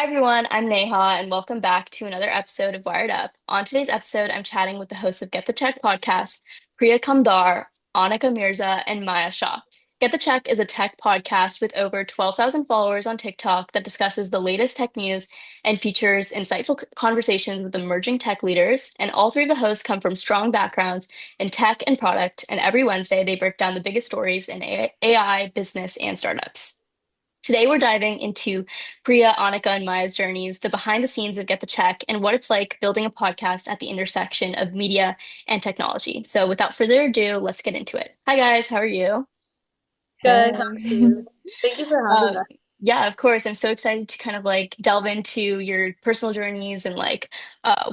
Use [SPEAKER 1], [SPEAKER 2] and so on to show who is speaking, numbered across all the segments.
[SPEAKER 1] Everyone, I'm Neha, and welcome back to another episode of Wired Up. On today's episode, I'm chatting with the hosts of Get the Check podcast, Priya Kamdar, Anika Mirza, and Maya Shah. Get the Check is a tech podcast with over 12,000 followers on TikTok that discusses the latest tech news and features insightful conversations with emerging tech leaders. And all three of the hosts come from strong backgrounds in tech and product, and every Wednesday they break down the biggest stories in AI, business, and startups. Today, we're diving into Priya, Anika, and Maya's journeys, the behind the scenes of Get the Check, and what it's like building a podcast at the intersection of media and technology. So, without further ado, let's get into it. Hi, guys. How are you?
[SPEAKER 2] Good. How
[SPEAKER 1] Hey.
[SPEAKER 2] are you? Thank you for having
[SPEAKER 1] Um,
[SPEAKER 2] us.
[SPEAKER 1] yeah, of course. I'm so excited to kind of like delve into your personal journeys and like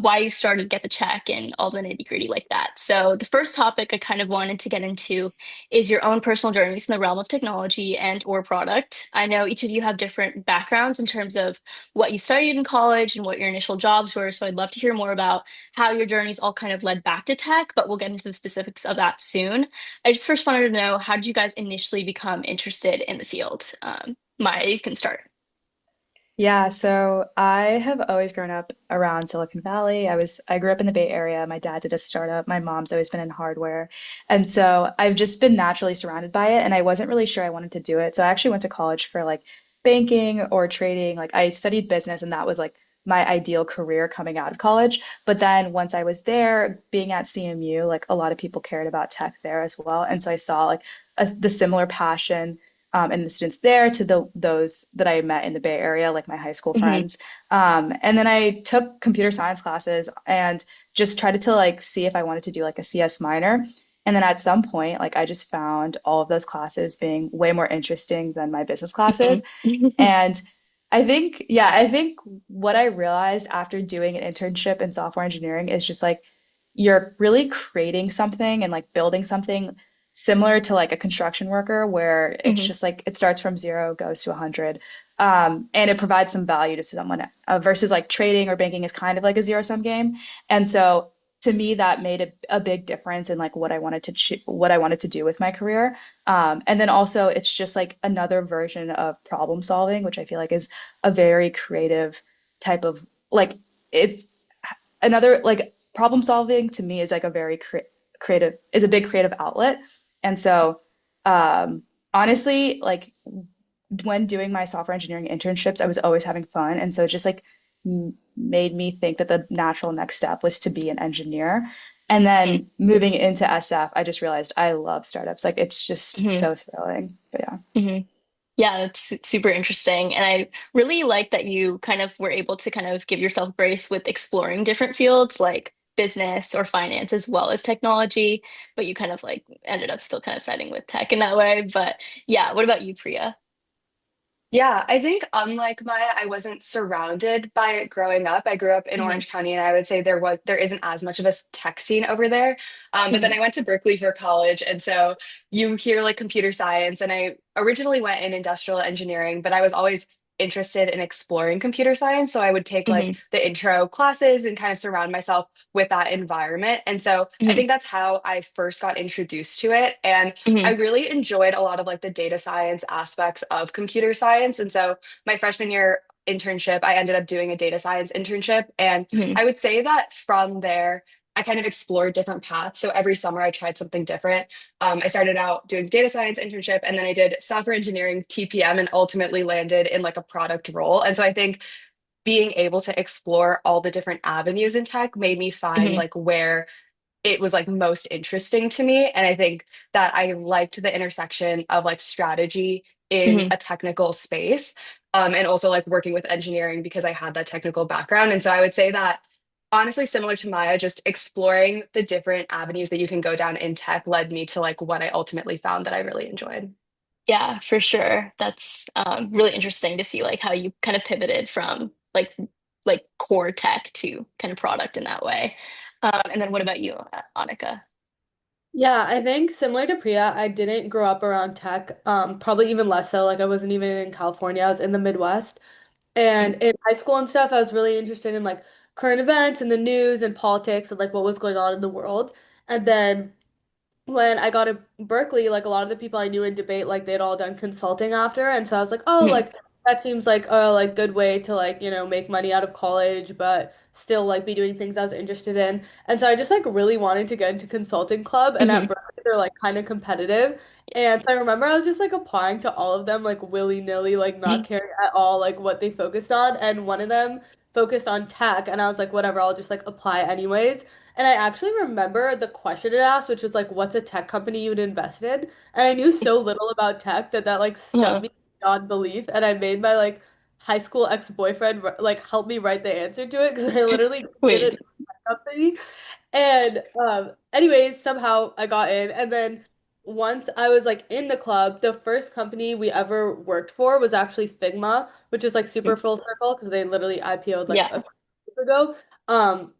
[SPEAKER 1] why you started Get the Check and all the nitty-gritty like that. So the first topic I kind of wanted to get into is your own personal journeys in the realm of technology and or product. I know each of you have different backgrounds in terms of what you studied in college and what your initial jobs were. So I'd love to hear more about how your journeys all kind of led back to tech, but we'll get into the specifics of that soon. I just first wanted to know, how did you guys initially become interested in the field? Maya, you can start.
[SPEAKER 3] Yeah, so I have always grown up around Silicon Valley. I grew up in the Bay Area. My dad did a startup. My mom's always been in hardware. And so I've just been naturally surrounded by it and I wasn't really sure I wanted to do it. So I actually went to college for like banking or trading. Like I studied business and that was like my ideal career coming out of college. But then once I was there, being at CMU, like a lot of people cared about tech there as well. And so I saw like the similar passion and the students there to those that I met in the Bay Area, like my high school
[SPEAKER 1] Hmm.
[SPEAKER 3] friends. And then I took computer science classes and just tried to like see if I wanted to do like a CS minor. And then at some point, like I just found all of those classes being way more interesting than my business
[SPEAKER 1] Hmm.
[SPEAKER 3] classes. And I think what I realized after doing an internship in software engineering is just like you're really creating something and like building something similar to like a construction worker where it's
[SPEAKER 1] Hmm.
[SPEAKER 3] just like it starts from zero, goes to 100, and it provides some value to someone versus like trading or banking is kind of like a zero-sum game. And so to me, that made a big difference in like what I wanted to do with my career. And then also it's just like another version of problem solving, which I feel like is a very creative type of like it's another like problem solving to me is like a very creative is a big creative outlet. And so honestly, like when doing my software engineering internships, I was always having fun. And so it just like made me think that the natural next step was to be an engineer. And then moving into SF, I just realized I love startups. Like it's just
[SPEAKER 1] Hmm.
[SPEAKER 3] so thrilling. But yeah.
[SPEAKER 1] Hmm. Yeah, that's super interesting. And I really like that you kind of were able to kind of give yourself grace with exploring different fields like business or finance as well as technology, but you kind of like ended up still kind of siding with tech in that way. But yeah, what about you, Priya?
[SPEAKER 2] Yeah, I think unlike Maya, I wasn't surrounded by it growing up. I grew up in
[SPEAKER 1] Hmm.
[SPEAKER 2] Orange County, and I would say there isn't as much of a tech scene over there. But then
[SPEAKER 1] Hmm.
[SPEAKER 2] I went to Berkeley for college, and so you hear like computer science, and I originally went in industrial engineering, but I was always interested in exploring computer science. So I would take like
[SPEAKER 1] Hmm.
[SPEAKER 2] the intro classes and kind of surround myself with that environment. And so I
[SPEAKER 1] Hmm.
[SPEAKER 2] think that's how I first got introduced to it. And I
[SPEAKER 1] Hmm.
[SPEAKER 2] really enjoyed a lot of like the data science aspects of computer science. And so my freshman year internship, I ended up doing a data science internship. And
[SPEAKER 1] Hmm.
[SPEAKER 2] I would say that from there, I kind of explored different paths. So every summer I tried something different. I started out doing data science internship and then I did software engineering TPM and ultimately landed in like a product role. And so I think being able to explore all the different avenues in tech made me find
[SPEAKER 1] Hmm.
[SPEAKER 2] like where it was like most interesting to me. And I think that I liked the intersection of like strategy in
[SPEAKER 1] Hmm.
[SPEAKER 2] a technical space, and also like working with engineering because I had that technical background. And so I would say that honestly, similar to Maya, just exploring the different avenues that you can go down in tech led me to like what I ultimately found that I really enjoyed.
[SPEAKER 1] Yeah, for sure. That's really interesting to see like how you kind of pivoted from like core tech to kind of product in that way. And then what about you, Anika?
[SPEAKER 4] Yeah, I think similar to Priya, I didn't grow up around tech. Probably even less so. Like I wasn't even in California. I was in the Midwest. And in high school and stuff, I was really interested in like current events and the news and politics and like what was going on in the world. And then when I got to Berkeley, like a lot of the people I knew in debate, like they'd all done consulting after. And so I was like, oh,
[SPEAKER 1] Mhm.
[SPEAKER 4] like that seems like a like good way to like, make money out of college, but still like be doing things I was interested in. And so I just like really wanted to get into consulting club and
[SPEAKER 1] Hmm.
[SPEAKER 4] at Berkeley they're like kind of competitive. And so I remember I was just like applying to all of them like willy-nilly, like not caring at all like what they focused on. And one of them focused on tech and I was like, whatever, I'll just like apply anyways. And I actually remember the question it asked, which was like, what's a tech company you'd invest in? And I knew so little about tech that that like stumped
[SPEAKER 1] Uh,
[SPEAKER 4] me beyond belief, and I made my like high school ex-boyfriend like help me write the answer to it because I literally didn't
[SPEAKER 1] wait.
[SPEAKER 4] know the company. And anyways, somehow I got in, and then once I was like in the club, the first company we ever worked for was actually Figma, which is like super full circle because they literally IPO'd like a
[SPEAKER 1] Yeah.
[SPEAKER 4] few years ago. Um,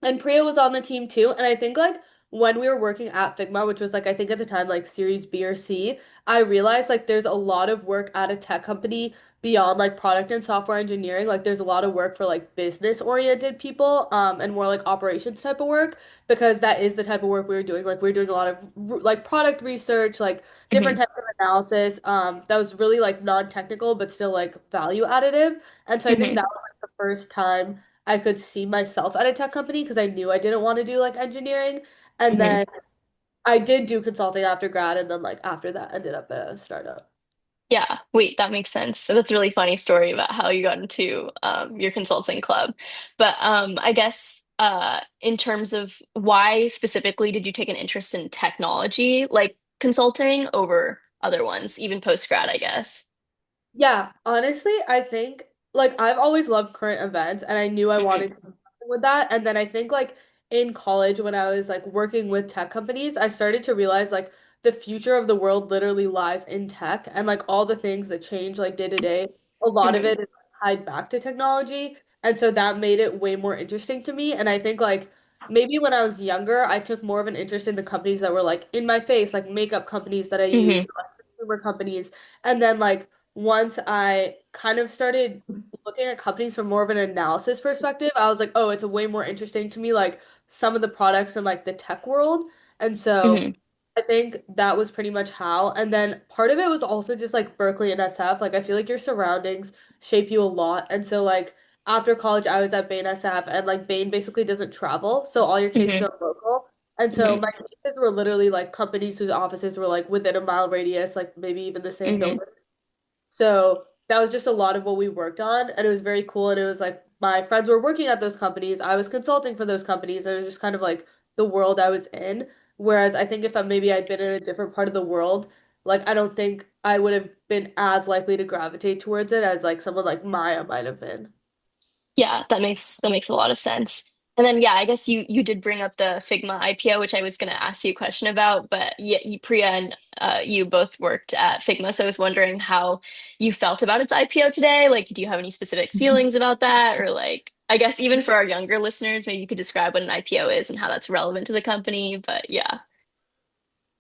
[SPEAKER 4] and Priya was on the team too, and I think like when we were working at Figma, which was like I think at the time like Series B or C, I realized like there's a lot of work at a tech company beyond like product and software engineering. Like there's a lot of work for like business oriented people and more like operations type of work because that is the type of work we were doing. Like we were doing a lot of like product research, like different
[SPEAKER 1] Hmm.
[SPEAKER 4] types of analysis that was really like non-technical but still like value additive. And so I think
[SPEAKER 1] Hmm.
[SPEAKER 4] that was like the first time I could see myself at a tech company because I knew I didn't want to do like engineering. And
[SPEAKER 1] Hmm.
[SPEAKER 4] then I did do consulting after grad, and then like after that, ended up at a startup.
[SPEAKER 1] Yeah, wait, that makes sense. So that's a really funny story about how you got into your consulting club. But I guess in terms of why specifically did you take an interest in technology, like consulting over other ones, even post grad, I guess?
[SPEAKER 4] Yeah, honestly, I think like I've always loved current events and I knew I
[SPEAKER 1] Hmm.
[SPEAKER 4] wanted to do something with that. And then I think like in college when I was like working with tech companies, I started to realize like the future of the world literally lies in tech and like all the things that change like day to day, a lot of
[SPEAKER 1] Hmm.
[SPEAKER 4] it is tied back to technology. And so that made it way more interesting to me. And I think like maybe when I was younger, I took more of an interest in the companies that were like in my face, like makeup companies that I used,
[SPEAKER 1] Hmm.
[SPEAKER 4] or, like consumer companies. And then like once I kind of started looking at companies from more of an analysis perspective, I was like, oh, it's a way more interesting to me, like some of the products in like the tech world. And so
[SPEAKER 1] Hmm.
[SPEAKER 4] I think that was pretty much how. And then part of it was also just like Berkeley and SF. Like I feel like your surroundings shape you a lot. And so like after college, I was at Bain SF and like Bain basically doesn't travel. So all your cases
[SPEAKER 1] Hmm.
[SPEAKER 4] are local. And so
[SPEAKER 1] Hmm.
[SPEAKER 4] my cases were literally like companies whose offices were like within a mile radius, like maybe even the same
[SPEAKER 1] hmm
[SPEAKER 4] building. So that was just a lot of what we worked on, and it was very cool. And it was like my friends were working at those companies, I was consulting for those companies, and it was just kind of like the world I was in. Whereas I think if I maybe I'd been in a different part of the world, like I don't think I would have been as likely to gravitate towards it as like someone like Maya might have been.
[SPEAKER 1] Yeah, that makes a lot of sense. And then yeah, I guess you did bring up the Figma IPO, which I was going to ask you a question about, but yeah, Priya and you both worked at Figma, so I was wondering how you felt about its IPO today. Like, do you have any specific feelings about that, or like, I guess even for our younger listeners, maybe you could describe what an IPO is and how that's relevant to the company. But yeah.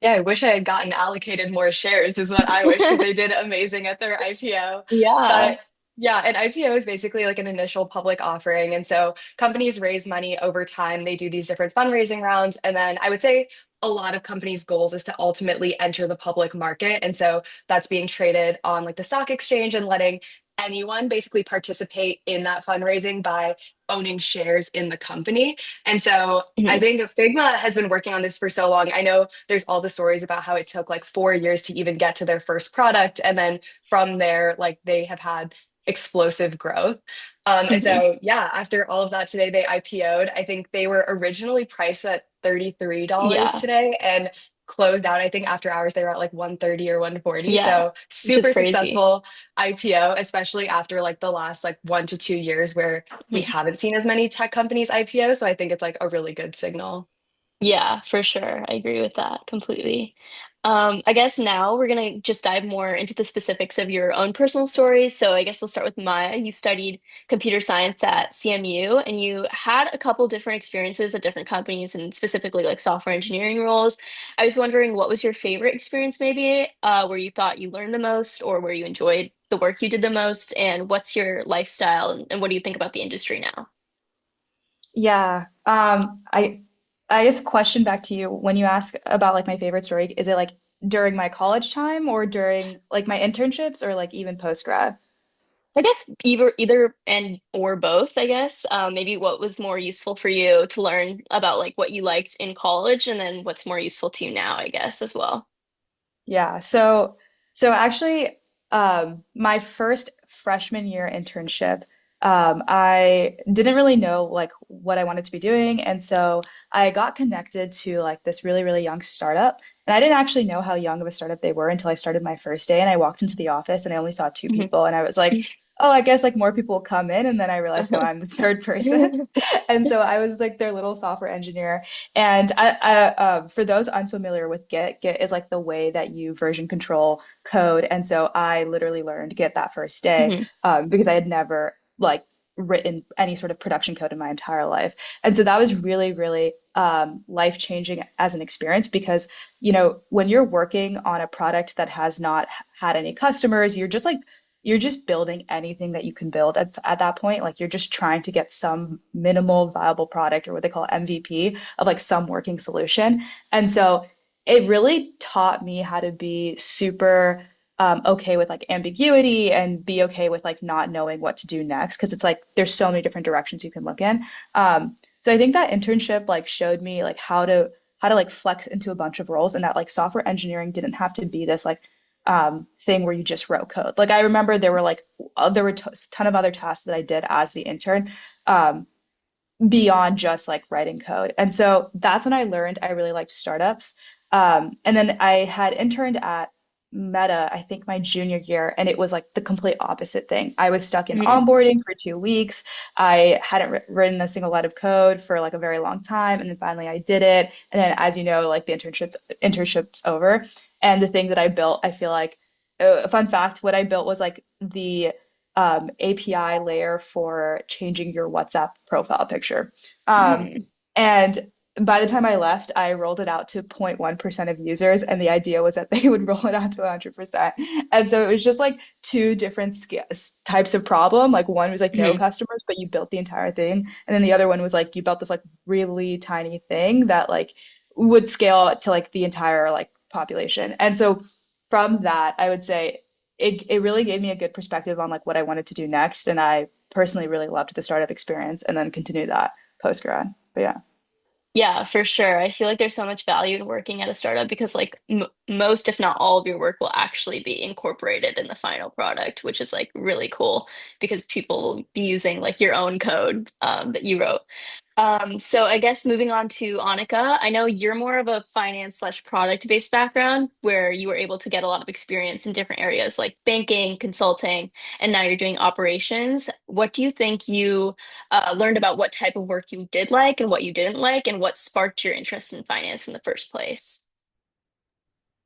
[SPEAKER 2] Yeah, I wish I had gotten allocated more shares, is what I wish, because they did amazing at their IPO.
[SPEAKER 1] Yeah.
[SPEAKER 2] But yeah, an IPO is basically like an initial public offering. And so companies raise money over time. They do these different fundraising rounds. And then I would say a lot of companies' goals is to ultimately enter the public market. And so that's being traded on like the stock exchange and letting anyone basically participate in that fundraising by owning shares in the company. And so I
[SPEAKER 1] Mhm.
[SPEAKER 2] think Figma has been working on this for so long. I know there's all the stories about how it took like 4 years to even get to their first product. And then from there, like they have had explosive growth. And
[SPEAKER 1] Mhm.
[SPEAKER 2] so, yeah, after all of that today, they IPO'd. I think they were originally priced at $33
[SPEAKER 1] Yeah.
[SPEAKER 2] today and closed out. I think after hours, they were at like 130 or 140.
[SPEAKER 1] Yeah.
[SPEAKER 2] So,
[SPEAKER 1] Which is
[SPEAKER 2] super
[SPEAKER 1] crazy.
[SPEAKER 2] successful IPO, especially after like the last like 1 to 2 years where we
[SPEAKER 1] Mhm.
[SPEAKER 2] haven't seen as many tech companies IPO. So, I think it's like a really good signal.
[SPEAKER 1] Yeah, for sure. I agree with that completely. I guess now we're gonna just dive more into the specifics of your own personal stories. So I guess we'll start with Maya. You studied computer science at CMU and you had a couple different experiences at different companies and specifically like software engineering roles. I was wondering what was your favorite experience maybe, where you thought you learned the most or where you enjoyed the work you did the most, and what's your lifestyle and what do you think about the industry now?
[SPEAKER 3] Yeah. I guess question back to you when you ask about like my favorite story, is it like during my college time or during like my internships or like even post grad?
[SPEAKER 1] I guess either and or both, I guess. Maybe what was more useful for you to learn about like what you liked in college and then what's more useful to you now, I guess, as well.
[SPEAKER 3] Yeah, so actually, my first freshman year internship, I didn't really know like what I wanted to be doing, and so I got connected to like this really, really young startup, and I didn't actually know how young of a startup they were until I started my first day, and I walked into the office and I only saw two
[SPEAKER 1] Mhm.
[SPEAKER 3] people, and I was like, oh, I guess like more people will come in, and then I realized, no, I'm the third person, and so I was like their little software engineer. And for those unfamiliar with Git, Git is like the way that you version control code. And so I literally learned Git that first day
[SPEAKER 1] Mhm.
[SPEAKER 3] because I had never like written any sort of production code in my entire life. And so that was really, really life changing as an experience because, when you're working on a product that has not had any customers, you're just building anything that you can build at that point. Like you're just trying to get some minimal viable product or what they call MVP of like some working solution. And so it really taught me how to be super okay with like ambiguity and be okay with like not knowing what to do next because it's like there's so many different directions you can look in. So I think that internship like showed me like how to like flex into a bunch of roles and that like software engineering didn't have to be this like thing where you just wrote code. Like I remember there were a ton of other tasks that I did as the intern. Um, Beyond just like writing code. And so that's when I learned I really liked startups. And then I had interned at Meta, I think my junior year, and it was like the complete opposite thing. I was stuck in
[SPEAKER 1] Mhm.
[SPEAKER 3] onboarding for 2 weeks. I hadn't written a single line of code for like a very long time, and then finally I did it. And then, as you know, like the internship's over. And the thing that I built, I feel like, fun fact, what I built was like the API layer for changing your WhatsApp profile picture. Um,
[SPEAKER 1] Mhm.
[SPEAKER 3] and by the time I left, I rolled it out to 0.1% of users, and the idea was that they would roll it out to 100%. And so it was just like two different types of problem. Like one was like no
[SPEAKER 1] Mhm.
[SPEAKER 3] customers, but you built the entire thing, and then the other one was like you built this like really tiny thing that like would scale to like the entire like population. And so from that, I would say it really gave me a good perspective on like what I wanted to do next. And I personally really loved the startup experience and then continue that post grad. But yeah.
[SPEAKER 1] Yeah, for sure. I feel like there's so much value in working at a startup because like m most, if not all of your work will actually be incorporated in the final product, which is like really cool because people will be using like your own code that you wrote. So I guess moving on to Anika, I know you're more of a finance slash product based background where you were able to get a lot of experience in different areas like banking, consulting, and now you're doing operations. What do you think you learned about what type of work you did like and what you didn't like, and what sparked your interest in finance in the first place?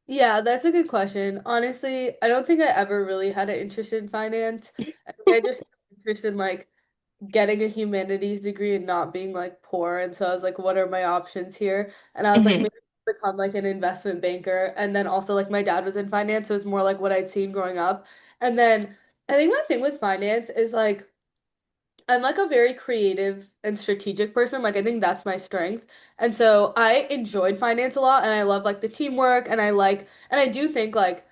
[SPEAKER 4] Yeah, that's a good question. Honestly, I don't think I ever really had an interest in finance. I think I just had an interest in like getting a humanities degree and not being like poor. And so I was like, what are my options here? And I was like,
[SPEAKER 1] Hmm.
[SPEAKER 4] maybe I'll become like an investment banker. And then also like my dad was in finance, so it's more like what I'd seen growing up. And then I think my thing with finance is like I'm like a very creative and strategic person. Like I think that's my strength. And so I enjoyed finance a lot and I love like the teamwork and I do think like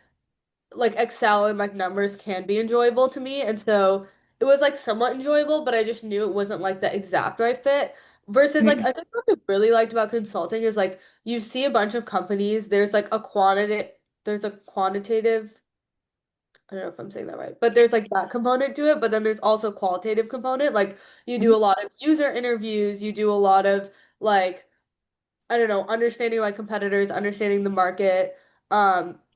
[SPEAKER 4] Excel and like numbers can be enjoyable to me. And so it was like somewhat enjoyable, but I just knew it wasn't like the exact right fit. Versus like
[SPEAKER 1] Hmm.
[SPEAKER 4] I think what I really liked about consulting is like you see a bunch of companies, there's a quantitative I don't know if I'm saying that right, but there's like that component to it, but then there's also qualitative component. Like you do a lot of user interviews, you do a lot of like I don't know, understanding like competitors, understanding the market.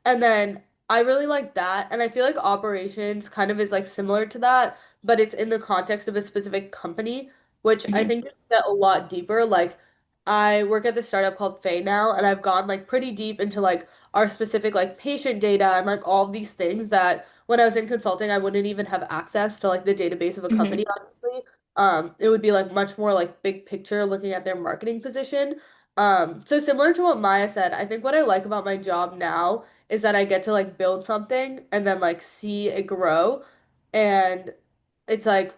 [SPEAKER 4] And then I really like that. And I feel like operations kind of is like similar to that, but it's in the context of a specific company, which I
[SPEAKER 1] Hmm.
[SPEAKER 4] think just get a lot deeper. Like I work at this startup called Faye now, and I've gone like pretty deep into like our specific like patient data and like all of these things that when I was in consulting, I wouldn't even have access to like the database of a
[SPEAKER 1] Hmm.
[SPEAKER 4] company, obviously. It would be like much more like big picture looking at their marketing position. So similar to what Maya said, I think what I like about my job now is that I get to like build something and then like see it grow. And it's like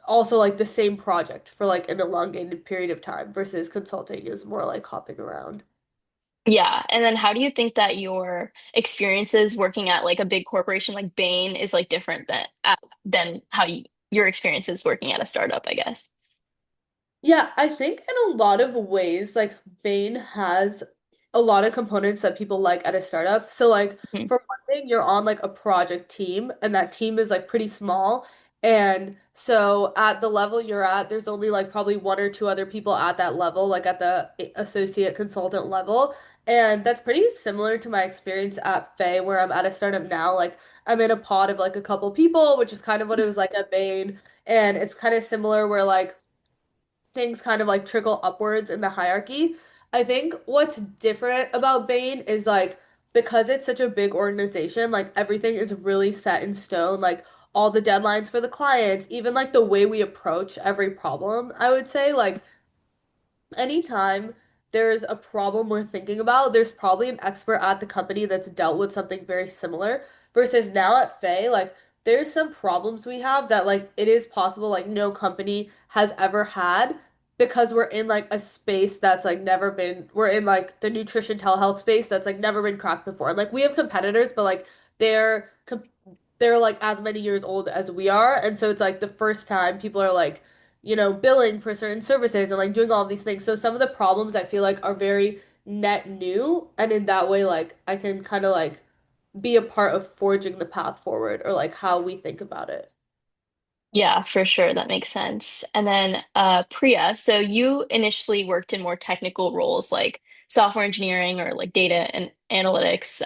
[SPEAKER 4] also like the same project for like an elongated period of time versus consulting is more like hopping around.
[SPEAKER 1] Yeah. And then how do you think that your experiences working at like a big corporation like Bain is like different than how your experiences working at a startup, I guess?
[SPEAKER 4] Yeah, I think in a lot of ways, like Bain has a lot of components that people like at a startup. So like
[SPEAKER 1] Mhm.
[SPEAKER 4] for one thing, you're on like a project team and that team is like pretty small. And so at the level you're at, there's only like probably one or two other people at that level, like at the associate consultant level. And that's pretty similar to my experience at Fay, where I'm at a startup now. Like I'm in a pod of like a couple people, which is kind of what it was like at Bain. And it's kind of similar where like things kind of like trickle upwards in the hierarchy. I think what's different about Bain is like because it's such a big organization, like everything is really set in stone, like all the deadlines for the clients, even like the way we approach every problem, I would say like anytime there's a problem we're thinking about, there's probably an expert at the company that's dealt with something very similar. Versus now at Faye, like there's some problems we have that like it is possible like no company has ever had because we're in like a space that's like never been we're in like the nutrition telehealth space that's like never been cracked before. Like we have competitors, but like they're they're like as many years old as we are, and so it's like the first time people are like billing for certain services and like doing all of these things. So some of the problems I feel like are very net new, and in that way, like I can kind of like be a part of forging the path forward or like how we think about it.
[SPEAKER 1] Yeah, for sure. That makes sense. And then Priya, so you initially worked in more technical roles like software engineering or like data and analytics,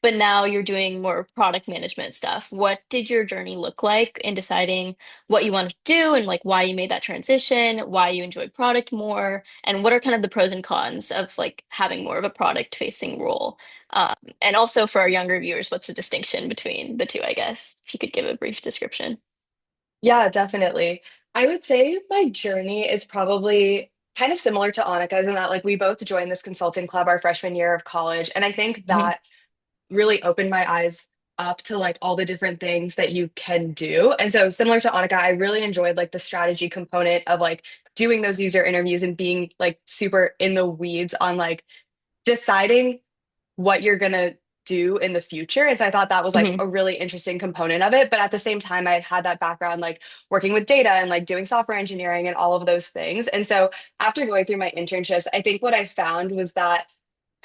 [SPEAKER 1] but now you're doing more product management stuff. What did your journey look like in deciding what you wanted to do and like why you made that transition, why you enjoy product more, and what are kind of the pros and cons of like having more of a product facing role? And also for our younger viewers, what's the distinction between the two, I guess, if you could give a brief description.
[SPEAKER 2] Yeah, definitely. I would say my journey is probably kind of similar to Annika's in that like we both joined this consulting club our freshman year of college. And I think
[SPEAKER 1] Mhm.
[SPEAKER 2] that really opened my eyes up to like all the different things that you can do. And so similar to Annika, I really enjoyed like the strategy component of like doing those user interviews and being like super in the weeds on like deciding what you're going to do in the future. And so I thought that was like
[SPEAKER 1] Mhm.
[SPEAKER 2] a really interesting component of it. But at the same time, I had that background like working with data and like doing software engineering and all of those things. And so after going through my internships, I think what I found was that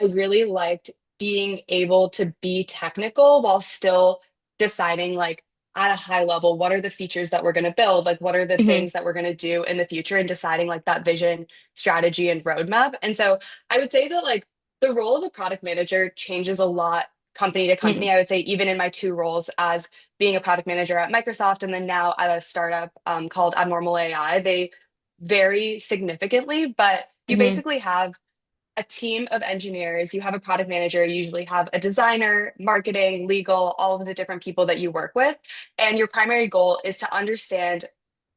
[SPEAKER 2] I really liked being able to be technical while still deciding like at a high level what are the features that we're going to build, like what are the
[SPEAKER 1] Mhm.
[SPEAKER 2] things that we're going to do in the future and deciding like that vision, strategy and roadmap. And so I would say that like the role of a product manager changes a lot company to
[SPEAKER 1] Mhm.
[SPEAKER 2] company. I would say even in my two roles as being a product manager at Microsoft and then now at a startup called Abnormal AI, they vary significantly, but you
[SPEAKER 1] Mhm.
[SPEAKER 2] basically have a team of engineers, you have a product manager, you usually have a designer, marketing, legal, all of the different people that you work with. And your primary goal is to understand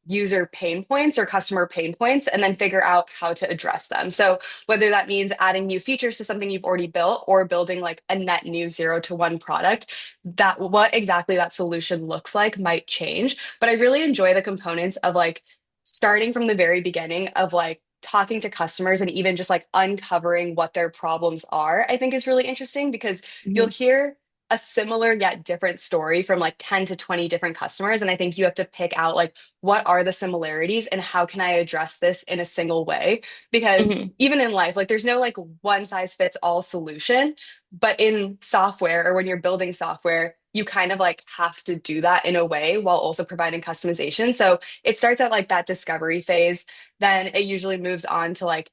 [SPEAKER 2] user pain points or customer pain points and then figure out how to address them. So whether that means adding new features to something you've already built or building like a net new 0 to 1 product, that what exactly that solution looks like might change. But I really enjoy the components of like starting from the very beginning of like talking to customers and even just like uncovering what their problems are, I think is really interesting because you'll
[SPEAKER 1] Mhm.
[SPEAKER 2] hear a similar yet different story from like 10 to 20 different customers. And I think you have to pick out like what are the similarities and how can I address this in a single way? Because
[SPEAKER 1] Mhm.
[SPEAKER 2] even in life, like there's no like one size fits all solution, but in software or when you're building software, you kind of like have to do that in a way while also providing customization. So it starts at like that discovery phase, then it usually moves on to like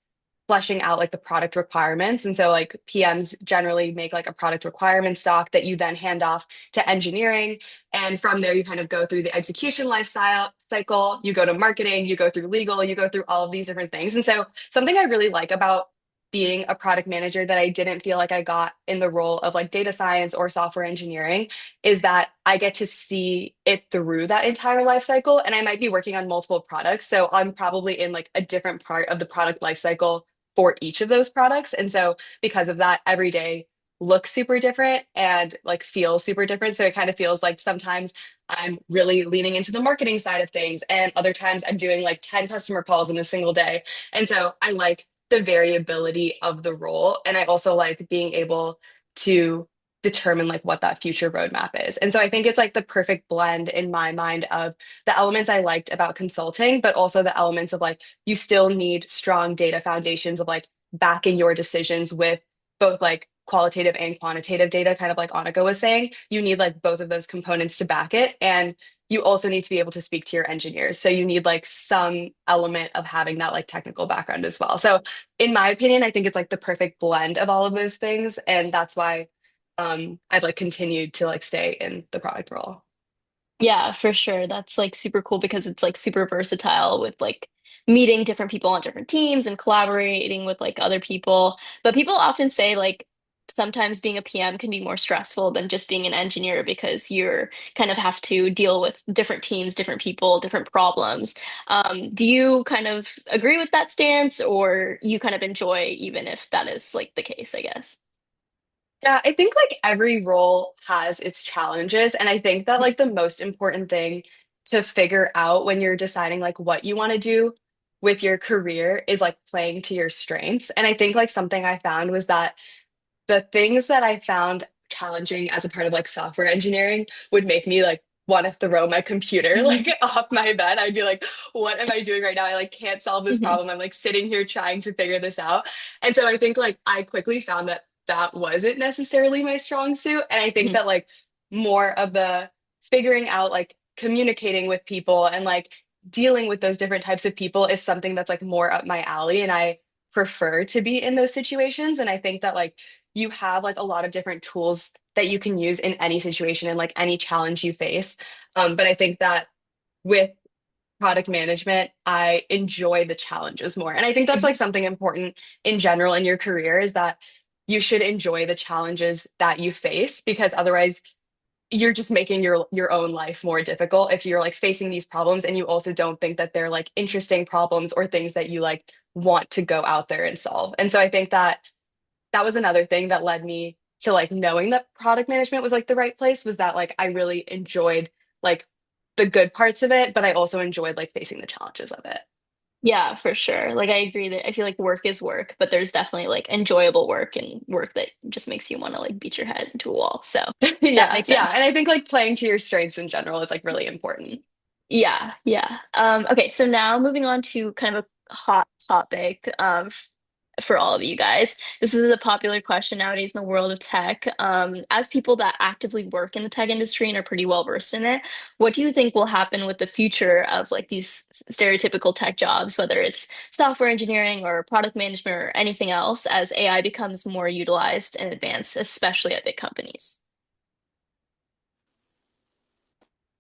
[SPEAKER 2] fleshing out like the product requirements. And so like PMs generally make like a product requirement stock that you then hand off to engineering. And from there, you kind of go through the execution lifestyle cycle, you go to marketing, you go through legal, you go through all of these different things. And so something I really like about being a product manager that I didn't feel like I got in the role of like data science or software engineering is that I get to see it through that entire life cycle. And I might be working on multiple products. So I'm probably in like a different part of the product life cycle for each of those products. And so because of that, every day looks super different and like feels super different. So it kind of feels like sometimes I'm really leaning into the marketing side of things, and other times I'm doing like 10 customer calls in a single day. And so I like the variability of the role. And I also like being able to determine like what that future roadmap is. And so I think it's like the perfect blend in my mind of the elements I liked about consulting, but also the elements of like you still need strong data foundations of like backing your decisions with both like qualitative and quantitative data, kind of like Anika was saying. You need like both of those components to back it. And you also need to be able to speak to your engineers. So you need like some element of having that like technical background as well. So in my opinion, I think it's like the perfect blend of all of those things. And that's why I've like continued to like stay in the product role.
[SPEAKER 1] Yeah, for sure. That's like super cool because it's like super versatile with like meeting different people on different teams and collaborating with like other people. But people often say like sometimes being a PM can be more stressful than just being an engineer because you're kind of have to deal with different teams, different people, different problems. Do you kind of agree with that stance or you kind of enjoy even if that is like the case, I guess?
[SPEAKER 2] Yeah, I think like every role has its challenges. And I think that like the most important thing to figure out when you're deciding like what you want to do with your career is like playing to your strengths. And I think like something I found was that the things that I found challenging as a part of like software engineering would make me like want to throw my computer like off my bed. I'd be like, what am I doing right now? I like can't solve this
[SPEAKER 1] Mhm,
[SPEAKER 2] problem. I'm like sitting here trying to figure this out. And so I think like I quickly found that that wasn't necessarily my strong suit. And I think
[SPEAKER 1] mhm,
[SPEAKER 2] that like more of the figuring out like communicating with people and like dealing with those different types of people is something that's like more up my alley. And I prefer to be in those situations. And I think that like you have like a lot of different tools that you can use in any situation and like any challenge you face. But I think that with product management, I enjoy the challenges more. And I think that's like
[SPEAKER 1] mhm.
[SPEAKER 2] something important in general in your career is that you should enjoy the challenges that you face because otherwise you're just making your own life more difficult if you're like facing these problems and you also don't think that they're like interesting problems or things that you like want to go out there and solve. And so I think that that was another thing that led me to like knowing that product management was like the right place was that like I really enjoyed like the good parts of it, but I also enjoyed like facing the challenges of it.
[SPEAKER 1] Yeah, for sure. Like I agree that I feel like work is work, but there's definitely like enjoyable work and work that just makes you want to like beat your head into a wall. So that
[SPEAKER 2] Yeah,
[SPEAKER 1] makes
[SPEAKER 2] yeah. And
[SPEAKER 1] sense.
[SPEAKER 2] I think like playing to your strengths in general is like really important.
[SPEAKER 1] Yeah, yeah. Okay, so now moving on to kind of a hot topic for all of you guys. This is a popular question nowadays in the world of tech. As people that actively work in the tech industry and are pretty well versed in it, what do you think will happen with the future of like these stereotypical tech jobs, whether it's software engineering or product management or anything else, as AI becomes more utilized and advanced, especially at big companies?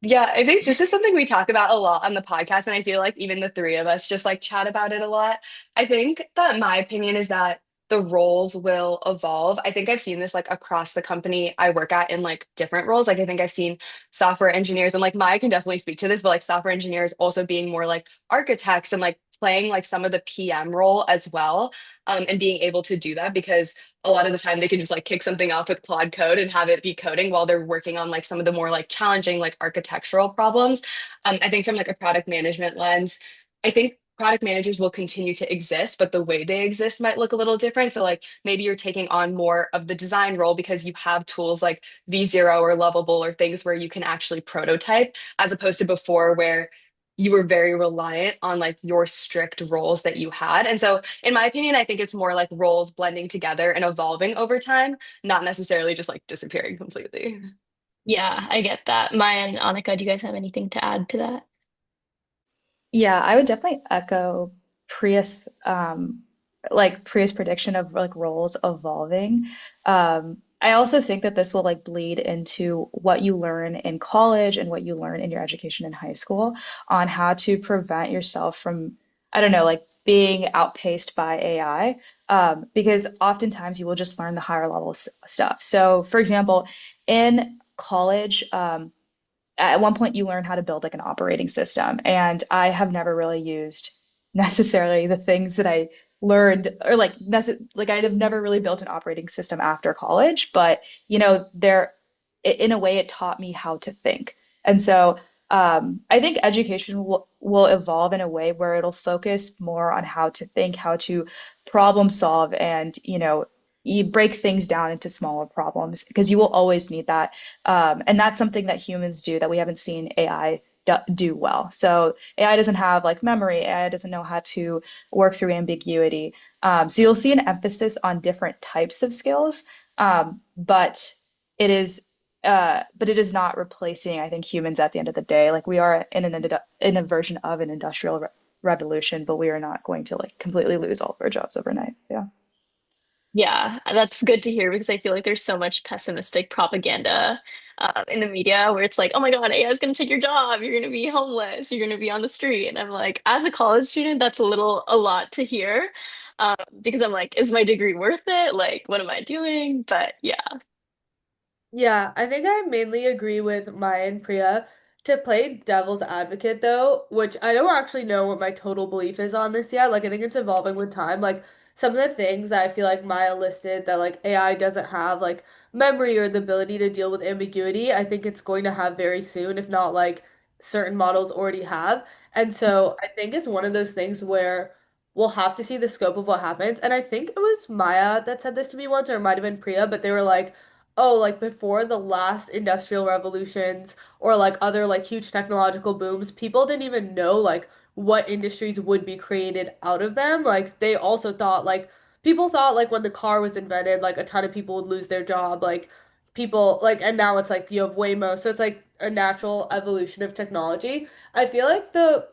[SPEAKER 2] Yeah, I think this is something we talk about a lot on the podcast, and I feel like even the three of us just like chat about it a lot. I think that my opinion is that the roles will evolve. I think I've seen this like across the company I work at in like different roles. Like I think I've seen software engineers and like Maya can definitely speak to this, but like software engineers also being more like architects and like playing like some of the PM role as well. And being able to do that because a lot of the time they can just like kick something off with Claude Code and have it be coding while they're working on like some of the more like challenging like architectural problems. I think from like a product management lens, I think product managers will continue to exist, but the way they exist might look a little different. So like maybe you're taking on more of the design role because you have tools like V0 or Lovable or things where you can actually prototype as opposed to before where you were very reliant on like your strict roles that you had. And so in my opinion, I think it's more like roles blending together and evolving over time, not necessarily just like disappearing completely.
[SPEAKER 1] Yeah, I get that. Maya and Annika, do you guys have anything to add to that?
[SPEAKER 3] Yeah, I would definitely echo Priya's Priya's prediction of like roles evolving. I also think that this will like bleed into what you learn in college and what you learn in your education in high school on how to prevent yourself from, I don't know, like being outpaced by AI. Because oftentimes you will just learn the higher level stuff. So, for example, in college, at one point you learn how to build like an operating system, and I have never really used necessarily the things that I learned, or like I'd have never really built an operating system after college, but there in a way it taught me how to think. And so I think education will evolve in a way where it'll focus more on how to think, how to problem solve, and you break things down into smaller problems because you will always need that. And that's something that humans do that we haven't seen AI do well. So AI doesn't have like memory. AI doesn't know how to work through ambiguity. So you'll see an emphasis on different types of skills, but it is but it is not replacing, I think, humans at the end of the day. Like we are in a version of an industrial revolution, but we are not going to like completely lose all of our jobs overnight. Yeah.
[SPEAKER 1] Yeah, that's good to hear because I feel like there's so much pessimistic propaganda in the media where it's like, oh my God, AI is going to take your job. You're going to be homeless. You're going to be on the street. And I'm like, as a college student, that's a lot to hear because I'm like, is my degree worth it? Like, what am I doing? But yeah.
[SPEAKER 4] Yeah, I think I mainly agree with Maya and Priya. To play devil's advocate, though, which I don't actually know what my total belief is on this yet. Like, I think it's evolving with time. Like, some of the things that I feel like Maya listed that, like, AI doesn't have, like, memory or the ability to deal with ambiguity, I think it's going to have very soon, if not, like, certain models already have. And so I think it's one of those things where we'll have to see the scope of what happens. And I think it was Maya that said this to me once, or it might have been Priya, but they were like, oh, like before the last industrial revolutions or like other like huge technological booms, people didn't even know like what industries would be created out of them. Like they also thought like people thought like when the car was invented, like a ton of people would lose their job. Like people like and now it's like you have Waymo. So it's like a natural evolution of technology. I feel like the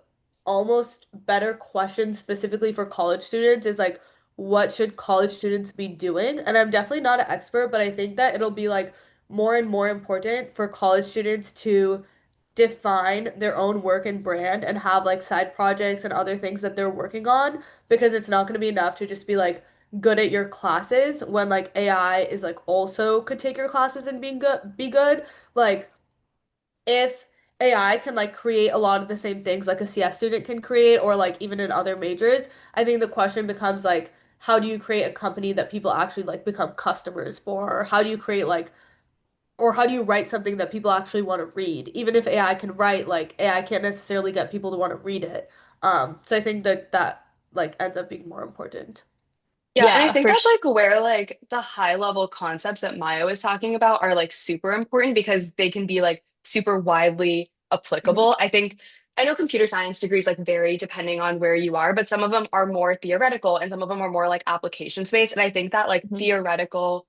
[SPEAKER 4] almost better question specifically for college students is like what should college students be doing? And I'm definitely not an expert, but I think that it'll be like more and more important for college students to define their own work and brand and have like side projects and other things that they're working on because it's not going to be enough to just be like good at your classes when like AI is like also could take your classes and being good be good. Like if AI can like create a lot of the same things like a CS student can create or like even in other majors, I think the question becomes like how do you create a company that people actually like become customers for? Or how do you create like or how do you write something that people actually want to read? Even if AI can write, like AI can't necessarily get people to want to read it. So I think that that like ends up being more important.
[SPEAKER 2] Yeah, and I
[SPEAKER 1] Yeah,
[SPEAKER 2] think
[SPEAKER 1] for
[SPEAKER 2] that's
[SPEAKER 1] sh
[SPEAKER 2] like where like the high level concepts that Maya was talking about are like super important because they can be like super widely
[SPEAKER 1] Mhm.
[SPEAKER 2] applicable. I think I know computer science degrees like vary depending on where you are, but some of them are more theoretical and some of them are more like application space. And I think that like
[SPEAKER 1] Mhm.
[SPEAKER 2] theoretical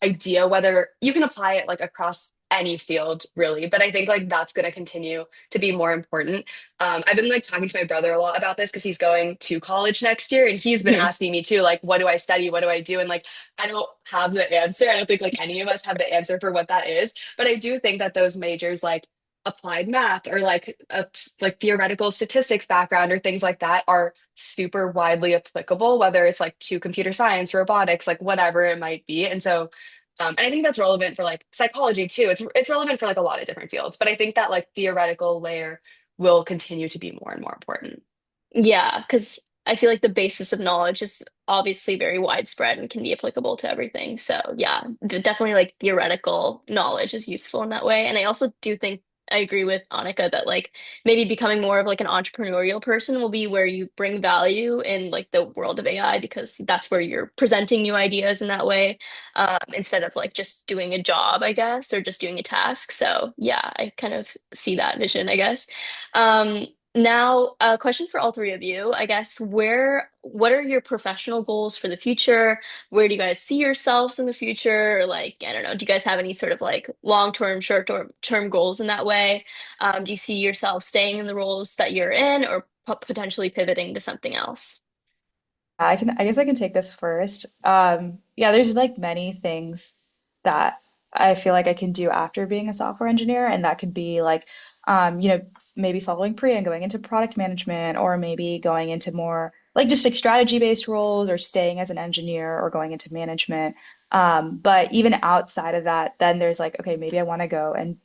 [SPEAKER 2] idea whether you can apply it like across any field really, but I think like that's going to continue to be more important. I've been like talking to my brother a lot about this because he's going to college next year and he's been
[SPEAKER 1] Mhm.
[SPEAKER 2] asking me too like what do I study, what do I do, and like I don't have the answer. I don't think like any of us have the answer for what that is, but I do think that those majors like applied math or like a like theoretical statistics background or things like that are super widely applicable, whether it's like to computer science, robotics, like whatever it might be. And so and I think that's relevant for like psychology too. It's relevant for like a lot of different fields, but I think that like theoretical layer will continue to be more and more important.
[SPEAKER 1] Yeah, because I feel like the basis of knowledge is obviously very widespread and can be applicable to everything. So yeah, definitely like theoretical knowledge is useful in that way. And I also do think I agree with Anika that like maybe becoming more of like an entrepreneurial person will be where you bring value in like the world of AI because that's where you're presenting new ideas in that way, instead of like just doing a job, I guess, or just doing a task. So yeah, I kind of see that vision, I guess. Now, a question for all three of you, I guess, what are your professional goals for the future? Where do you guys see yourselves in the future? Or like, I don't know, do you guys have any sort of like long-term, short-term goals in that way? Do you see yourself staying in the roles that you're in or potentially pivoting to something else?
[SPEAKER 3] I guess I can take this first. Yeah, there's like many things that I feel like I can do after being a software engineer, and that could be like, maybe following Priya and going into product management, or maybe going into more like just like strategy-based roles, or staying as an engineer, or going into management. But even outside of that, then there's like, okay, maybe I want to go and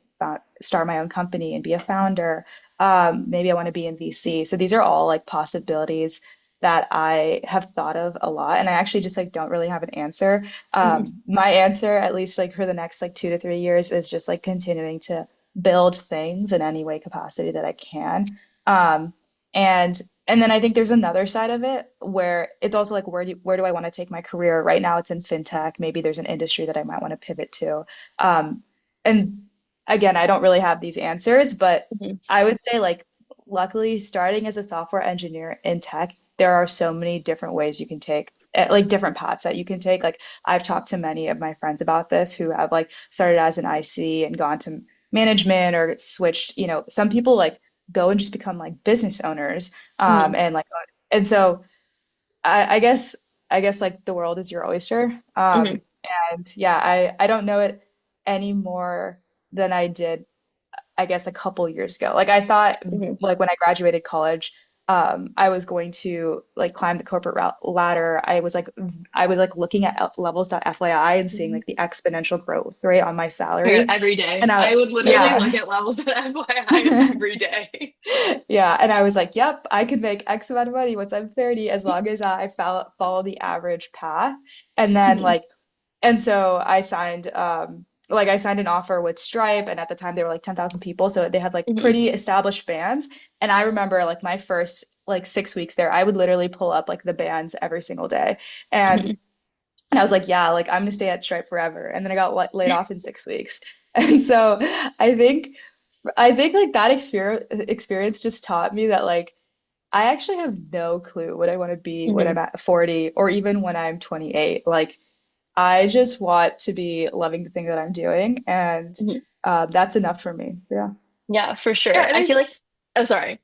[SPEAKER 3] start my own company and be a founder. Maybe I want to be in VC. So these are all like possibilities that I have thought of a lot, and I actually just like don't really have an answer.
[SPEAKER 1] Mhm.
[SPEAKER 3] My answer, at least like for the next like 2 to 3 years, is just like continuing to build things in any way capacity that I can. Um, and and then I think there's another side of it where it's also like where do I want to take my career? Right now it's in fintech. Maybe there's an industry that I might want to pivot to. And again, I don't really have these answers, but
[SPEAKER 1] Mhm.
[SPEAKER 3] I would say like luckily starting as a software engineer in tech, there are so many different ways you can take like different paths that you can take. Like I've talked to many of my friends about this who have like started as an IC and gone to management or switched, some people like go and just become like business owners.
[SPEAKER 1] Mhm.
[SPEAKER 3] And like and so I guess like the world is your oyster.
[SPEAKER 1] Mhm.
[SPEAKER 3] And yeah, I don't know it any more than I did I guess a couple years ago. Like I thought
[SPEAKER 1] Mhm.
[SPEAKER 3] like when I graduated college, I was going to like climb the corporate ladder. I was like looking at levels.fyi and seeing
[SPEAKER 1] Mhm.
[SPEAKER 3] like the exponential growth rate on my
[SPEAKER 1] Oh my God,
[SPEAKER 3] salary.
[SPEAKER 1] every day.
[SPEAKER 3] And
[SPEAKER 1] I would literally
[SPEAKER 3] yeah.
[SPEAKER 1] look at levels at FYI every day.
[SPEAKER 3] Yeah, and I was like, yep, I could make X amount of money once I'm 30 as long as I follow the average path. And then
[SPEAKER 1] Mhm.
[SPEAKER 3] like and so I signed an offer with Stripe, and at the time they were like 10,000 people, so they had like
[SPEAKER 1] Mhm.
[SPEAKER 3] pretty established bands. And I remember like my first like 6 weeks there, I would literally pull up like the bands every single day. And
[SPEAKER 1] Mhm.
[SPEAKER 3] and I was like, yeah, like I'm gonna stay at Stripe forever. And then I got laid off in 6 weeks. And so I think I think like that experience just taught me that like I actually have no clue what I want to be when I'm
[SPEAKER 1] Mhm.
[SPEAKER 3] at 40 or even when I'm 28. Like I just want to be loving the thing that I'm doing, and
[SPEAKER 1] Mhm.
[SPEAKER 3] that's enough for me. Yeah.
[SPEAKER 1] Yeah, for
[SPEAKER 2] Yeah,
[SPEAKER 1] sure.
[SPEAKER 2] and
[SPEAKER 1] I feel like, oh, sorry.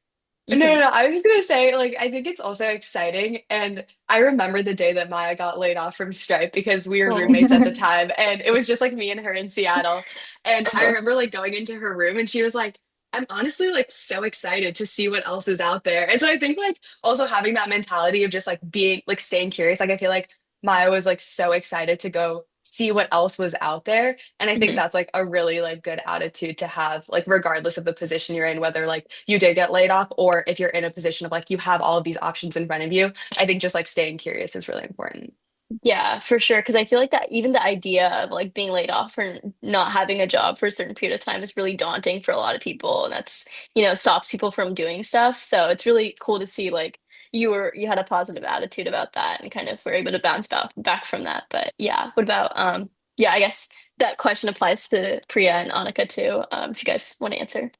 [SPEAKER 1] You
[SPEAKER 2] no, no,
[SPEAKER 1] can.
[SPEAKER 2] no. I was just gonna say, like, I think it's also exciting. And I remember the day that Maya got laid off from Stripe because we were
[SPEAKER 1] Oh.
[SPEAKER 2] roommates at the time, and it was just like me and her in Seattle. And I
[SPEAKER 1] Uh-huh.
[SPEAKER 2] remember like going into her room, and she was like, "I'm honestly like so excited to see what else is out there." And so I think like also having that mentality of just like being like staying curious. Like I feel like Maya was like so excited to go see what else was out there. And I think
[SPEAKER 1] Mhm.
[SPEAKER 2] that's like a really like good attitude to have, like regardless of the position you're in, whether like you did get laid off or if you're in a position of like you have all of these options in front of you. I think just like staying curious is really important.
[SPEAKER 1] Yeah, for sure. Because I feel like that even the idea of like being laid off or not having a job for a certain period of time is really daunting for a lot of people, and stops people from doing stuff. So it's really cool to see like you had a positive attitude about that and kind of were able to bounce back from that. But yeah, what about yeah, I guess that question applies to Priya and Anika too. If you guys want to answer.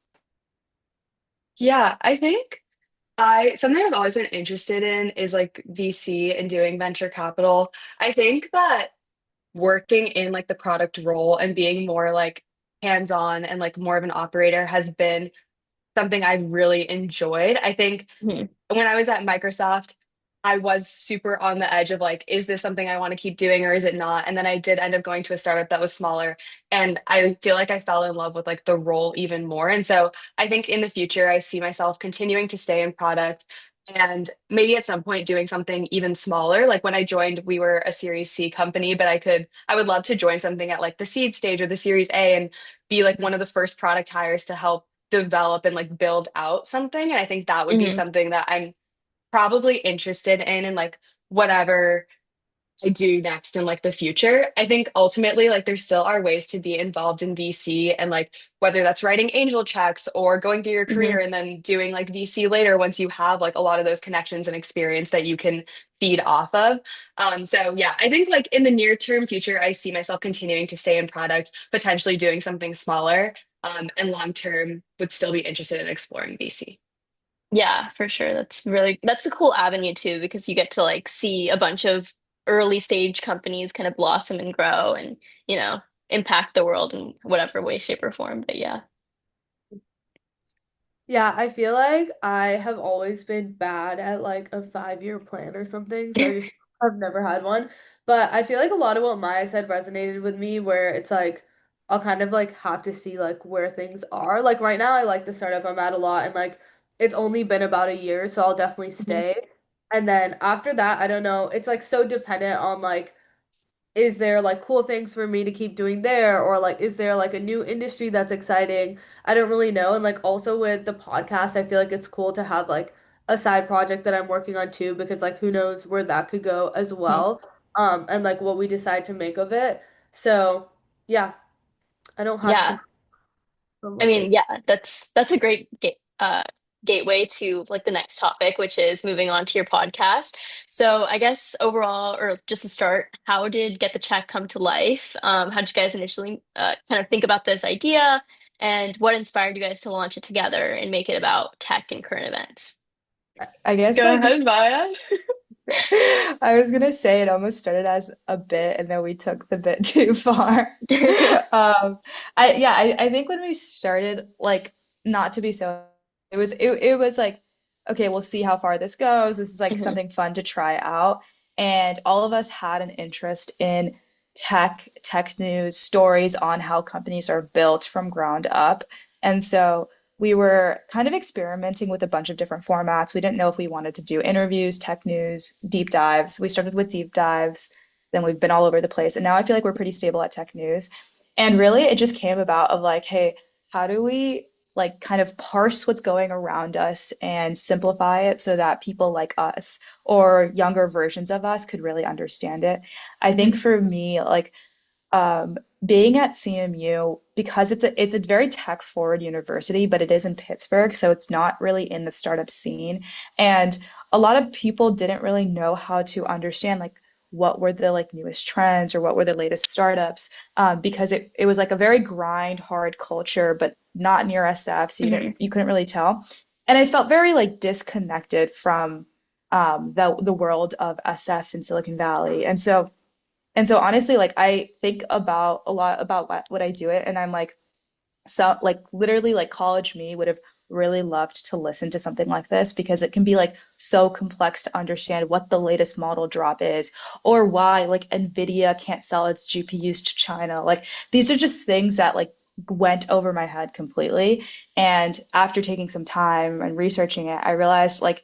[SPEAKER 2] Yeah, I think I something I've always been interested in is like VC and doing venture capital. I think that working in like the product role and being more like hands-on and like more of an operator has been something I really enjoyed. I think
[SPEAKER 1] Mhm.
[SPEAKER 2] when I was at Microsoft, I was super on the edge of like, is this something I want to keep doing or is it not? And then I did end up going to a startup that was smaller. And I feel like I fell in love with like the role even more. And so I think in the future, I see myself continuing to stay in product and maybe at some point doing something even smaller. Like when I joined, we were a Series C company, but I would love to join something at like the seed stage or the Series A and be like one of the first product hires to help develop and like build out something. And I think that would be
[SPEAKER 1] Mhm.
[SPEAKER 2] something that I'm probably interested in and like whatever I do next in like the future. I think ultimately like there still are ways to be involved in VC and like whether that's writing angel checks or going through your career
[SPEAKER 1] Mhm.
[SPEAKER 2] and then doing like VC later once you have like a lot of those connections and experience that you can feed off of. So yeah, I think like in the near term future, I see myself continuing to stay in product, potentially doing something smaller, and long term would still be interested in exploring VC.
[SPEAKER 1] Yeah, for sure. That's a cool avenue too, because you get to like see a bunch of early stage companies kind of blossom and grow and, you know, impact the world in whatever way, shape, or form. But yeah.
[SPEAKER 4] Yeah, I feel like I have always been bad at like a 5-year plan or something, so I just I've never had one. But I feel like a lot of what Maya said resonated with me, where it's like I'll kind of like have to see like where things are. Like right now, I like the startup I'm at a lot, and like it's only been about a year, so I'll definitely
[SPEAKER 1] Mhm.
[SPEAKER 4] stay. And then after that, I don't know. It's like so dependent on like is there like cool things for me to keep doing there or like is there like a new industry that's exciting? I don't really know. And like also with the podcast, I feel like it's cool to have like a side project that I'm working on too because like who knows where that could go as
[SPEAKER 1] Mhm.
[SPEAKER 4] well. And like what we decide to make of it. So, yeah, I don't have too
[SPEAKER 1] Yeah.
[SPEAKER 4] much. from
[SPEAKER 1] I
[SPEAKER 4] what they
[SPEAKER 1] mean,
[SPEAKER 4] say.
[SPEAKER 1] yeah, that's a great gateway to like the next topic, which is moving on to your podcast. So I guess overall, or just to start, how did Get the Check come to life? How did you guys initially kind of think about this idea, and what inspired you guys to launch it together and make it about tech and current events?
[SPEAKER 3] I guess
[SPEAKER 2] Go
[SPEAKER 3] like
[SPEAKER 2] ahead, Maya.
[SPEAKER 3] I was gonna say it almost started as a bit and then we took the bit too far. I think when we started, like, not to be so, it was like, okay, we'll see how far this goes. This is like
[SPEAKER 1] Mhm,
[SPEAKER 3] something fun to try out. And all of us had an interest in tech news, stories on how companies are built from ground up. And so we were kind of experimenting with a bunch of different formats. We didn't know if we wanted to do interviews, tech news, deep dives. We started with deep dives, then we've been all over the place. And now I feel like we're pretty stable at tech news. And really, it just came about of like, hey, how do we like kind of parse what's going around us and simplify it so that people like us or younger versions of us could really understand it? I think
[SPEAKER 1] mhm,
[SPEAKER 3] for me, like um, being at CMU because it's a very tech forward university, but it is in Pittsburgh, so it's not really in the startup scene. And a lot of people didn't really know how to understand like what were the like newest trends or what were the latest startups because it was like a very grind hard culture, but not near SF, so
[SPEAKER 1] mhm.
[SPEAKER 3] you couldn't really tell. And I felt very like disconnected from the world of SF in Silicon Valley. And so honestly, like I think about a lot about what I do it, and I'm like, so like literally like college me would have really loved to listen to something like this because it can be like so complex to understand what the latest model drop is or why like Nvidia can't sell its GPUs to China. Like these are just things that like went over my head completely. And after taking some time and researching it, I realized like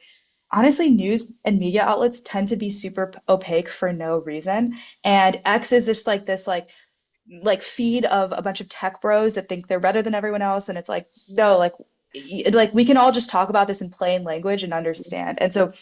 [SPEAKER 3] honestly news and media outlets tend to be super opaque for no reason. And X is just like this like feed of a bunch of tech bros that think they're better than everyone else, and it's like no, like we can all just talk about this in plain language and understand. And so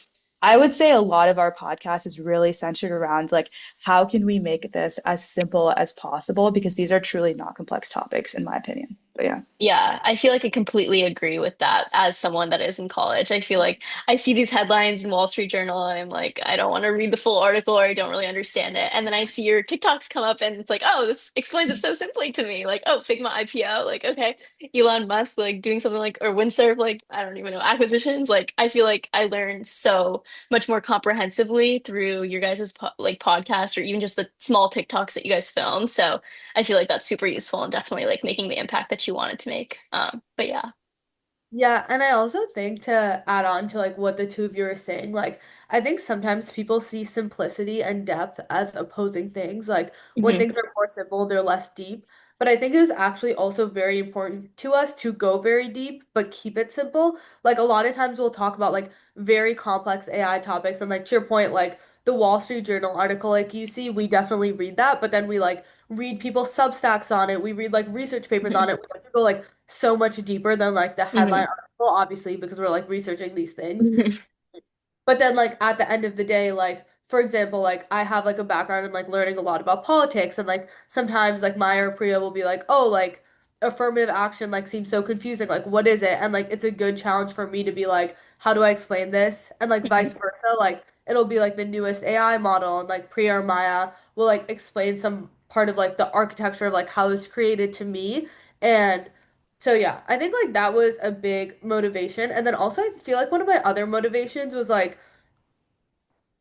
[SPEAKER 3] I would say a lot of our podcast is really centered around like how can we make this as simple as possible because these are truly not complex topics in my opinion. But yeah.
[SPEAKER 1] Yeah, I feel like I completely agree with that as someone that is in college. I feel like I see these headlines in Wall Street Journal and I'm like, I don't want to read the full article or I don't really understand it. And then I see your TikToks come up and it's like, oh, this explains it so simply to me. Like, oh, Figma IPO, like, okay, Elon Musk like doing something like or Windsurf, like, I don't even know, acquisitions. Like, I feel like I learned so much more comprehensively through your guys' like podcast or even just the small TikToks that you guys film. So I feel like that's super useful and definitely like making the impact that you wanted to make. But yeah.
[SPEAKER 4] Yeah, and I also think to add on to like what the two of you are saying, like I think sometimes people see simplicity and depth as opposing things. Like when
[SPEAKER 1] Hmm.
[SPEAKER 4] things are more simple, they're less deep. But I think it was actually also very important to us to go very deep, but keep it simple. Like a lot of times we'll talk about like very complex AI topics and like to your point, like the Wall Street Journal article, like you see, we definitely read that, but then we like read people's Substacks on it. We read like research papers on it. We have to go like so much deeper than like the headline
[SPEAKER 1] Hmm.
[SPEAKER 4] article, obviously, because we're like researching these things.
[SPEAKER 1] Hmm.
[SPEAKER 4] But then like at the end of the day, like for example, like I have like a background in like learning a lot about politics and like sometimes like Maya or Priya will be like, oh, like affirmative action like seems so confusing. Like what is it? And like it's a good challenge for me to be like, how do I explain this? And like vice versa, like it'll be like the newest AI model and like Priya or Maya will like explain some part of like the architecture of like how it's created to me. And so yeah, I think like that was a big motivation. And then also I feel like one of my other motivations was like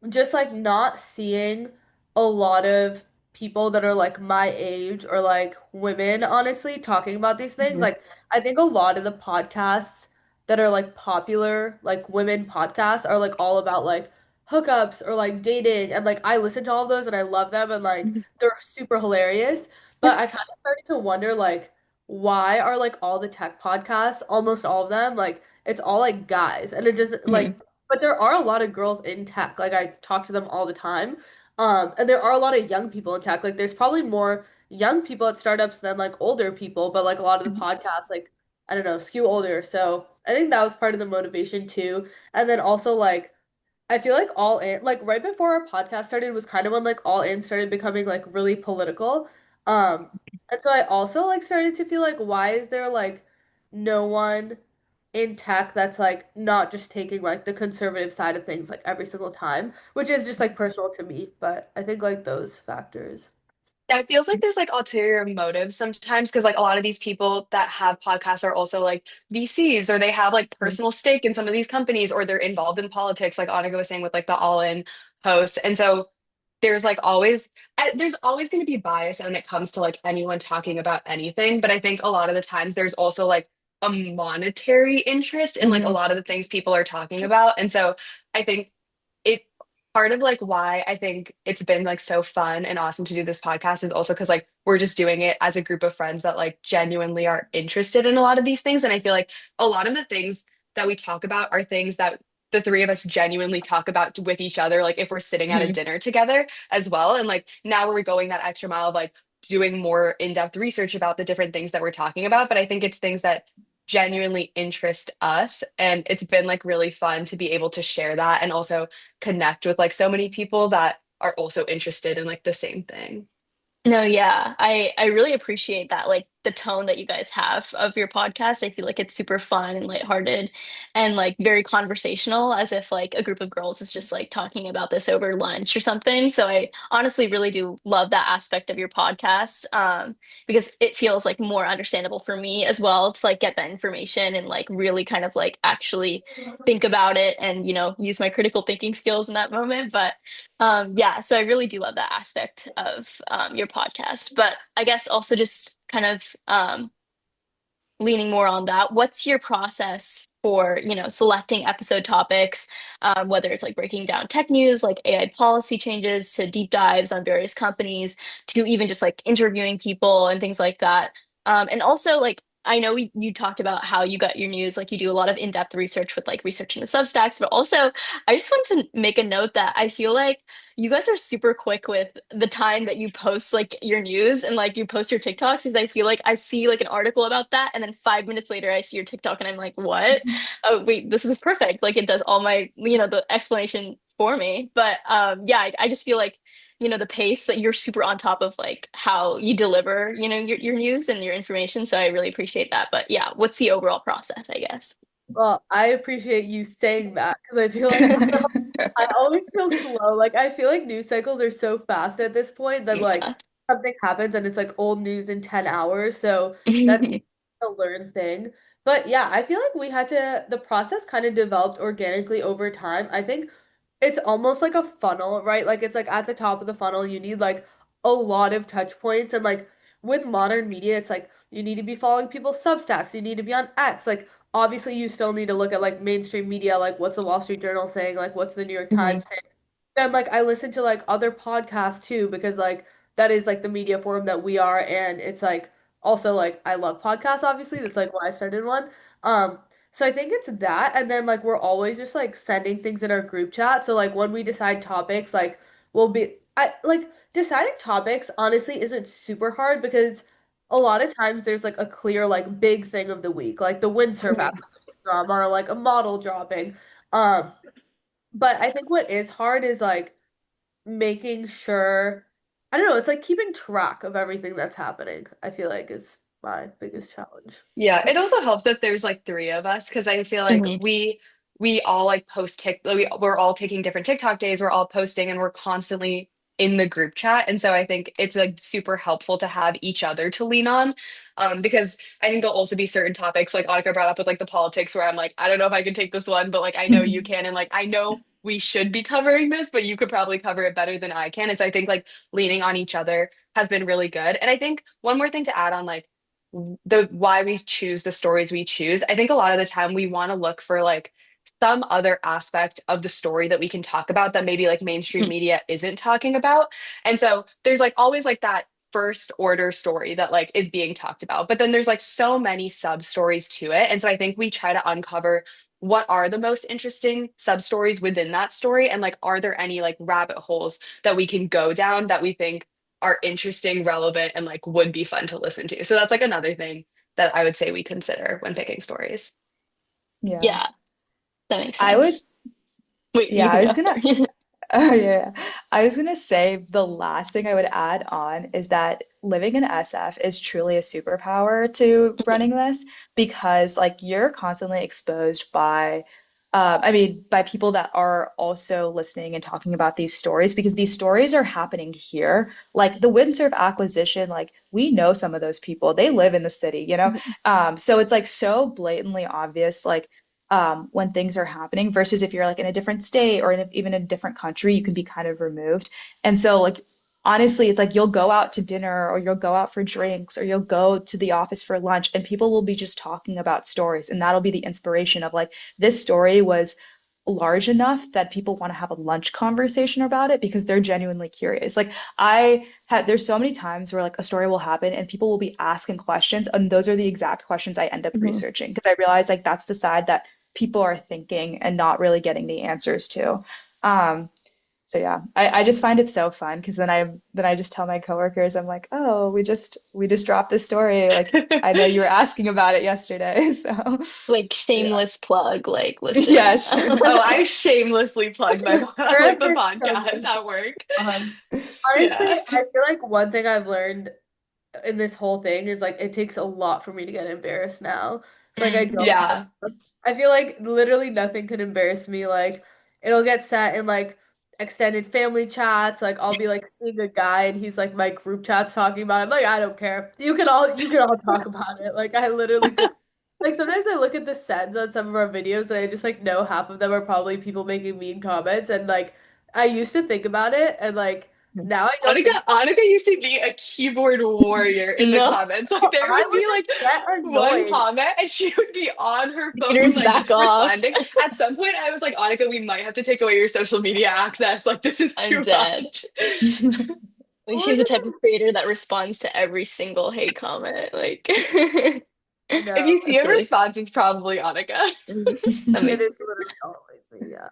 [SPEAKER 4] just like not seeing a lot of people that are like my age or like women honestly talking about these things.
[SPEAKER 1] Hmm.
[SPEAKER 4] Like I think a lot of the podcasts that are like popular, like women podcasts are like all about like hookups or like dating and like I listen to all of those and I love them and like they're super hilarious. But I kind of started to wonder like why are like all the tech podcasts, almost all of them, like it's all like guys and it doesn't like
[SPEAKER 1] Hmm.
[SPEAKER 4] but there are a lot of girls in tech. Like I talk to them all the time. And there are a lot of young people in tech. Like there's probably more young people at startups than like older people, but like a lot of the podcasts, like I don't know, skew older. So I think that was part of the motivation too. And then also like I feel like All In, like right before our podcast started was kind of when like All In started becoming like really political. Um, and so I also like started to feel like why is there like no one in tech that's like not just taking like the conservative side of things like every single time, which is just like personal to me, but I think like those factors.
[SPEAKER 2] Yeah, it feels like there's like ulterior motives sometimes because like a lot of these people that have podcasts are also like VCs or they have like
[SPEAKER 3] Mhm.
[SPEAKER 2] personal stake in some of these companies or they're involved in politics, like Anika was saying with like the All In hosts. And so there's like always there's always going to be bias when it comes to like anyone talking about anything. But I think a lot of the times there's also like a monetary interest in like a
[SPEAKER 3] Mhm.
[SPEAKER 2] lot of the things people are talking about. And so I think it part of like why I think it's been like so fun and awesome to do this podcast is also because like we're just doing it as a group of friends that like genuinely are interested in a lot of these things. And I feel like a lot of the things that we talk about are things that the three of us genuinely talk about with each other, like if we're sitting at a
[SPEAKER 3] Mhm.
[SPEAKER 2] dinner together as well. And like now we're going that extra mile of like doing more in-depth research about the different things that we're talking about. But I think it's things that genuinely interest us. And it's been like really fun to be able to share that and also connect with like so many people that are also interested in like the same thing.
[SPEAKER 1] No, yeah. I really appreciate that, like the tone that you guys have of your podcast. I feel like it's super fun and lighthearted and like very conversational, as if like a group of girls is just like talking about this over lunch or something. So I honestly really do love that aspect of your podcast, because it feels like more understandable for me as well to like get that information and like really kind of like actually think about it and, use my critical thinking skills in that moment. But yeah, so I really do love that aspect of your podcast. But I guess also just kind of leaning more on that, what's your process for, selecting episode topics, whether it's like breaking down tech news, like AI policy changes, to deep dives on various companies, to even just like interviewing people and things like that. And also, like, I know you talked about how you got your news, like you do a lot of in-depth research with like researching the Substacks, but also I just want to make a note that I feel like you guys are super quick with the time that you post like your news and like you post your TikToks, because I feel like I see like an article about that and then 5 minutes later I see your TikTok and I'm like, what? Oh wait, this was perfect. Like it does all my, the explanation for me. But yeah, I just feel like, the pace that you're super on top of like how you deliver, your news and your information. So I really appreciate that. But yeah, what's the overall process, I guess?
[SPEAKER 4] Well, I appreciate you saying that because I feel like I always feel slow. Like I feel like news cycles are so fast at this point that like
[SPEAKER 1] Yeah.
[SPEAKER 4] something happens and it's like old news in 10 hours. So that's a learned thing. But yeah, I feel like the process kind of developed organically over time. I think it's almost like a funnel, right? Like it's like at the top of the funnel, you need like a lot of touch points. And like with modern media, it's like you need to be following people's Substacks, you need to be on X. Like obviously you still need to look at like mainstream media, like what's the Wall Street Journal saying, like what's the New York
[SPEAKER 3] Mhm.
[SPEAKER 4] Times saying. Then like I listen to like other podcasts too, because like that is like the media forum that we are, and it's like also like I love podcasts, obviously. That's like why I started one. Um, so I think it's that, and then like we're always just like sending things in our group chat. So like when we decide topics, like we'll be I like deciding topics honestly isn't super hard because a lot of times there's like a clear like big thing of the week, like the windsurf
[SPEAKER 3] Mhm.
[SPEAKER 4] application drama or like a model dropping. Um, but I think what is hard is like making sure, I don't know, it's like keeping track of everything that's happening, I feel like is my biggest challenge.
[SPEAKER 2] Yeah, it also helps that there's like three of us because I feel like
[SPEAKER 1] Mhm.
[SPEAKER 2] we all like post we're all taking different TikTok days, we're all posting and we're constantly in the group chat. And so I think it's like super helpful to have each other to lean on. Because I think there'll also be certain topics like Anika brought up with like the politics where I'm like, I don't know if I can take this one, but like I know you can and like I know we should be covering this, but you could probably cover it better than I can. And so I think like leaning on each other has been really good. And I think one more thing to add on like the why we choose the stories we choose. I think a lot of the time we want to look for like some other aspect of the story that we can talk about that maybe like mainstream media isn't talking about. And so there's like always like that first order story that like is being talked about. But then there's like so many sub stories to it. And so I think we try to uncover what are the most interesting sub stories within that story and like are there any like rabbit holes that we can go down that we think are interesting, relevant, and like would be fun to listen to. So that's like another thing that I would say we consider when picking stories.
[SPEAKER 3] Yeah.
[SPEAKER 1] Yeah, that makes
[SPEAKER 3] I would,
[SPEAKER 1] sense. Wait, you
[SPEAKER 3] yeah,
[SPEAKER 1] can
[SPEAKER 3] I was
[SPEAKER 1] go.
[SPEAKER 3] gonna,
[SPEAKER 1] Sorry.
[SPEAKER 3] oh yeah. I was gonna say the last thing I would add on is that living in SF is truly a superpower to running this because like you're constantly exposed by I mean by people that are also listening and talking about these stories because these stories are happening here. Like the Windsurf acquisition, like we know some of those people. They live in the city, you know? So it's like so blatantly obvious, like when things are happening versus if you're like in a different state or even in a different country, you can be kind of removed. And so like honestly, it's like you'll go out to dinner or you'll go out for drinks or you'll go to the office for lunch and people will be just talking about stories and that'll be the inspiration of like this story was large enough that people want to have a lunch conversation about it because they're genuinely curious. Like I had there's so many times where like a story will happen and people will be asking questions and those are the exact questions I end up
[SPEAKER 1] Mhm.
[SPEAKER 3] researching because I realize like that's the side that people are thinking and not really getting the answers to. Um, so yeah, I just find it so fun because then I just tell my coworkers, I'm like, oh, we just dropped this story. Like I know you were asking about it yesterday. So
[SPEAKER 1] Like
[SPEAKER 3] yeah.
[SPEAKER 1] shameless plug, like
[SPEAKER 3] Yeah,
[SPEAKER 1] listen.
[SPEAKER 3] sure.
[SPEAKER 2] Oh, I shamelessly plugged my like the
[SPEAKER 4] Perfect.
[SPEAKER 2] podcast at work.
[SPEAKER 4] Honestly,
[SPEAKER 2] Yeah.
[SPEAKER 4] I feel like one thing I've learned in this whole thing is like it takes a lot for me to get embarrassed now. It's like I don't
[SPEAKER 2] Yeah.
[SPEAKER 4] I feel like literally nothing could embarrass me. Like it'll get set in like extended family chats. Like I'll be like seeing a guy and he's like my group chats talking about it. I'm like, I don't care. You can all talk about it. Like I literally could like sometimes I look at the sends on some of our videos and I just like know half of them are probably people making mean comments and like I used to think about it and like now I don't think
[SPEAKER 2] Anika used to be a keyboard warrior in the
[SPEAKER 1] No,
[SPEAKER 2] comments. Like there
[SPEAKER 4] I
[SPEAKER 2] would
[SPEAKER 4] would
[SPEAKER 2] be like
[SPEAKER 4] just get
[SPEAKER 2] one
[SPEAKER 4] annoyed.
[SPEAKER 2] comment and she would be on her phone
[SPEAKER 1] haters
[SPEAKER 2] like
[SPEAKER 1] back off.
[SPEAKER 2] responding. At some point I was like, Anika, we might have to take away your social media access. Like this is
[SPEAKER 1] I'm
[SPEAKER 2] too
[SPEAKER 1] dead.
[SPEAKER 2] much.
[SPEAKER 1] Like
[SPEAKER 4] Or
[SPEAKER 1] she's the
[SPEAKER 4] just
[SPEAKER 1] type of creator that responds to every single hate comment. Like
[SPEAKER 4] I
[SPEAKER 2] If
[SPEAKER 4] know.
[SPEAKER 2] you see
[SPEAKER 1] that's
[SPEAKER 2] a
[SPEAKER 1] really
[SPEAKER 2] response, it's probably Anika.
[SPEAKER 1] that
[SPEAKER 4] It
[SPEAKER 1] makes
[SPEAKER 4] is literally always me, yeah.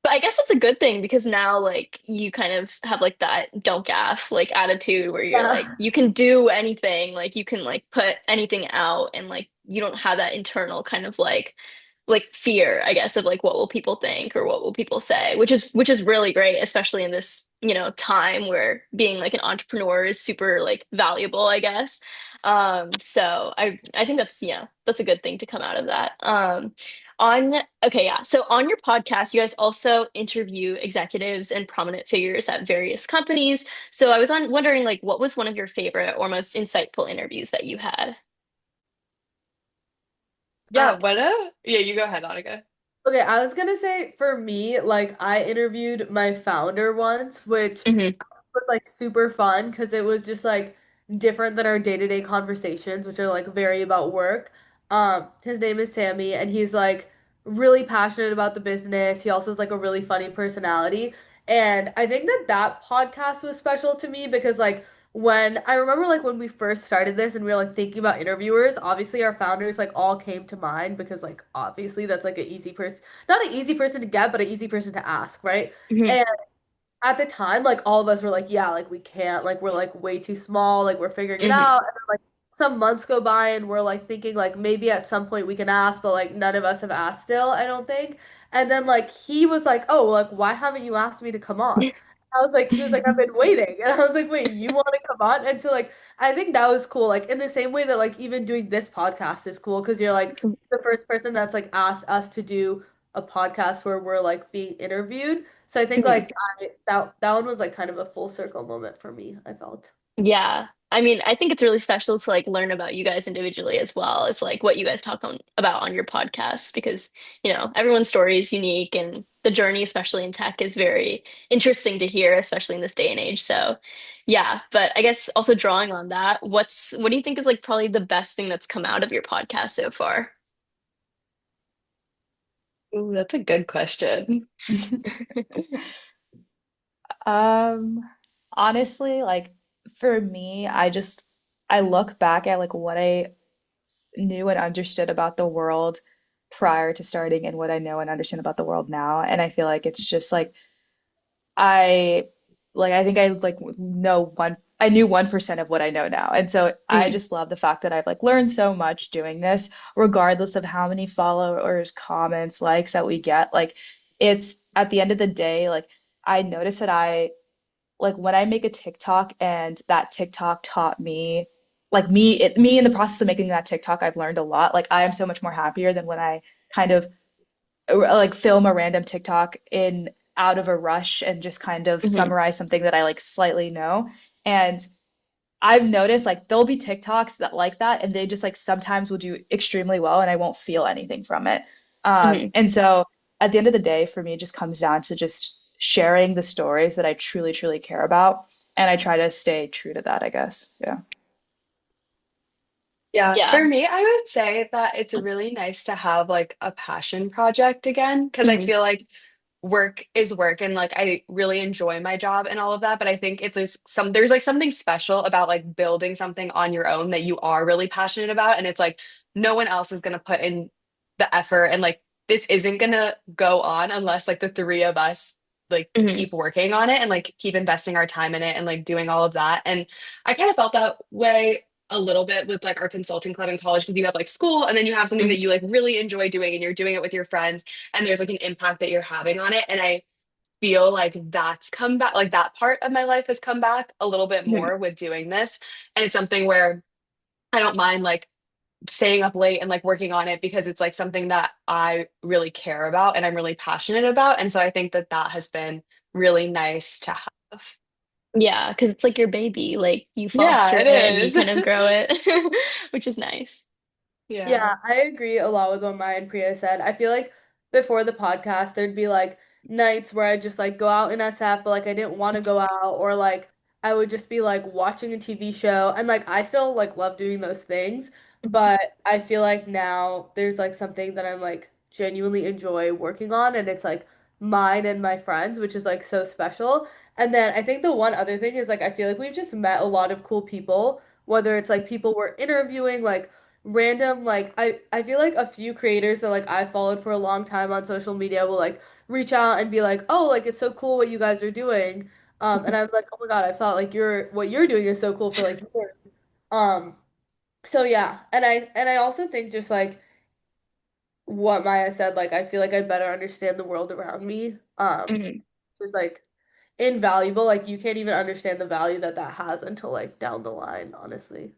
[SPEAKER 1] but I guess that's a good thing because now like you kind of have like that don't gaff like attitude where you're
[SPEAKER 4] Yeah.
[SPEAKER 1] like you can do anything, like you can like put anything out and like you don't have that internal kind of like fear, I guess, of like what will people think or what will people say, which is really great, especially in this, time where being like an entrepreneur is super like valuable, I guess. So I think that's a good thing to come out of that. On okay, yeah. So on your podcast, you guys also interview executives and prominent figures at various companies. So I was on wondering like what was one of your favorite or most insightful interviews that you had?
[SPEAKER 2] Yeah, yeah, you go ahead, Anika.
[SPEAKER 4] Okay, I was gonna say for me, like I interviewed my founder once, which
[SPEAKER 1] Hmm.
[SPEAKER 4] was like super fun because it was just like different than our day-to-day conversations, which are like very about work. His name is Sammy, and he's like really passionate about the business. He also has like a really funny personality, and I think that that podcast was special to me because like when I remember like when we first started this and we were like thinking about interviewers, obviously our founders like all came to mind because like obviously that's like an easy person, not an easy person to get, but an easy person to ask, right?
[SPEAKER 1] Hmm.
[SPEAKER 4] And at the time, like all of us were like, yeah, like we can't, like we're like way too small, like we're figuring it
[SPEAKER 1] Hmm.
[SPEAKER 4] out. And then, like some months go by and we're like thinking like maybe at some point we can ask, but like none of us have asked still, I don't think. And then like he was like, oh, like why haven't you asked me to come on? I was like, he was like, I've been waiting. And I was like, wait, you want to come on? And so like I think that was cool. Like in the same way that like even doing this podcast is cool because you're like the first person that's like asked us to do a podcast where we're like being interviewed. So I think like that one was like kind of a full circle moment for me, I felt.
[SPEAKER 1] Yeah. I mean, I think it's really special to like learn about you guys individually as well. It's like what you guys about on your podcast because, everyone's story is unique and the journey, especially in tech, is very interesting to hear, especially in this day and age. So, yeah, but I guess also drawing on that, what do you think is like probably the best thing that's come out of your podcast so far?
[SPEAKER 2] Ooh, that's a good question.
[SPEAKER 3] Um, honestly, like for me, I look back at like what I knew and understood about the world prior to starting and what I know and understand about the world now. And I feel like it's just like I I think I like I knew 1% of what I know now. And so I
[SPEAKER 1] Mhm.
[SPEAKER 3] just love the fact that I've like learned so much doing this, regardless of how many followers, comments, likes that we get. Like it's at the end of the day, like I notice that I like when I make a TikTok and that TikTok taught me, like me in the process of making that TikTok, I've learned a lot. Like I am so much more happier than when I kind of like film a random TikTok in out of a rush and just kind of
[SPEAKER 1] Hmm.
[SPEAKER 3] summarize something that I like slightly know. And I've noticed like there'll be TikToks that like that and they just like sometimes will do extremely well and I won't feel anything from it.
[SPEAKER 1] Hmm.
[SPEAKER 3] And so at the end of the day, for me, it just comes down to just sharing the stories that I truly, truly care about. And I try to stay true to that, I guess. Yeah.
[SPEAKER 2] Yeah, for
[SPEAKER 1] Yeah.
[SPEAKER 2] me, I would say that it's really nice to have like a passion project again, because I
[SPEAKER 1] Hmm.
[SPEAKER 2] feel like work is work and like I really enjoy my job and all of that, but I think it's like there's like something special about like building something on your own that you are really passionate about, and it's like no one else is going to put in the effort, and like this isn't going to go on unless like the three of us like
[SPEAKER 1] Hmm.
[SPEAKER 2] keep working on it and like keep investing our time in it and like doing all of that. And I kind of felt that way a little bit with like our consulting club in college, because you have like school and then you have something
[SPEAKER 1] Hmm.
[SPEAKER 2] that you like really enjoy doing and you're doing it with your friends, and there's like an impact that you're having on it. And I feel like that's come back, like that part of my life has come back a little bit
[SPEAKER 1] Hmm.
[SPEAKER 2] more with doing this. And it's something where I don't mind like staying up late and like working on it, because it's like something that I really care about and I'm really passionate about. And so I think that that has been really nice to have.
[SPEAKER 1] Yeah, because it's like your baby. Like you
[SPEAKER 2] Yeah,
[SPEAKER 1] foster
[SPEAKER 2] it
[SPEAKER 1] it and you
[SPEAKER 2] is.
[SPEAKER 1] kind of grow it, which is nice.
[SPEAKER 2] Yeah.
[SPEAKER 4] Yeah, I agree a lot with what Maya and Priya said. I feel like before the podcast, there'd be like nights where I'd just like go out in SF, but like I didn't want to go out, or like I would just be like watching a TV show. And like I still like love doing those things, but I feel like now there's like something that I'm like genuinely enjoy working on, and it's like mine and my friends, which is like so special. And then I think the one other thing is like I feel like we've just met a lot of cool people, whether it's like people we're interviewing, like random like I feel like a few creators that like I followed for a long time on social media will like reach out and be like, "Oh, like it's so cool what you guys are doing." And I'm like, "Oh my God, I saw like what you're doing is so cool for like yours." Um so yeah, and I also think just like what Maya said, like I feel like I better understand the world around me.
[SPEAKER 1] Hmm.
[SPEAKER 4] It's like invaluable. Like you can't even understand the value that that has until like down the line, honestly.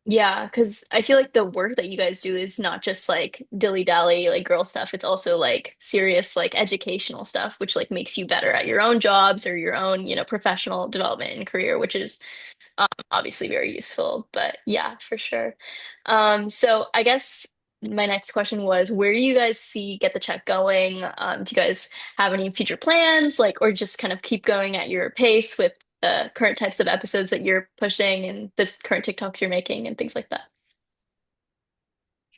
[SPEAKER 1] Yeah, because I feel like the work that you guys do is not just like dilly-dally like girl stuff. It's also like serious like educational stuff, which like makes you better at your own jobs or your own, professional development and career, which is obviously very useful. But yeah, for sure. So I guess my next question was, where do you guys see Get the Check going? Do you guys have any future plans, like, or just kind of keep going at your pace with the current types of episodes that you're pushing and the current TikToks you're making and things like that?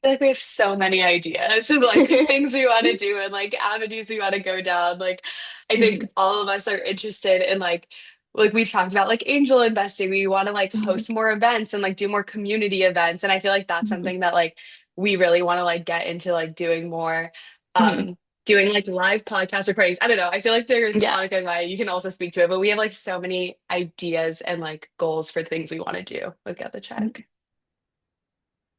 [SPEAKER 2] Feel like we have so many ideas of like things we want to do and like avenues we want to go down. Like I think
[SPEAKER 1] Mhm.
[SPEAKER 2] all of us are interested in like we've talked about like angel investing. We want to like
[SPEAKER 1] Mhm.
[SPEAKER 2] host more events and like do more community events. And I feel like that's
[SPEAKER 1] Mhm.
[SPEAKER 2] something that like we really want to like get into like doing more.
[SPEAKER 1] Mhm.
[SPEAKER 2] Um doing like live podcast recordings. I don't know. I feel like there's
[SPEAKER 1] Yeah.
[SPEAKER 2] Anika and Maya, you can also speak to it, but we have like so many ideas and like goals for things we want to do with Get the Check.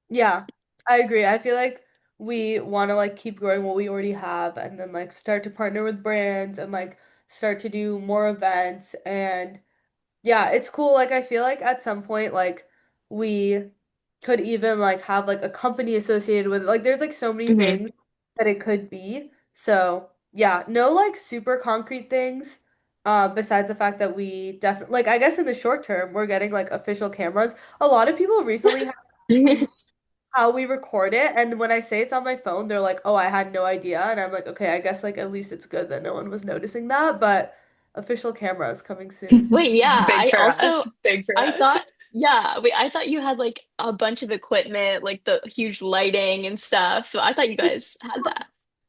[SPEAKER 4] Yeah, I agree. I feel like we want to like keep growing what we already have and then like start to partner with brands and like start to do more events. And yeah, it's cool. Like I feel like at some point like we could even like have like a company associated with it. Like there's like so many
[SPEAKER 1] Hmm.
[SPEAKER 4] things that it could be. So, yeah, no like super concrete things. Besides the fact that we definitely like I guess in the short term we're getting like official cameras. A lot of people recently have how we record it, and when I say it's on my phone, they're like, "Oh, I had no idea." And I'm like, "Okay, I guess like at least it's good that no one was noticing that." But official cameras coming soon.
[SPEAKER 1] Wait, yeah,
[SPEAKER 2] Big for us. Big for
[SPEAKER 1] I
[SPEAKER 2] us.
[SPEAKER 1] thought, yeah, wait, I thought you had like a bunch of equipment, like the huge lighting and stuff. So I thought you guys had that.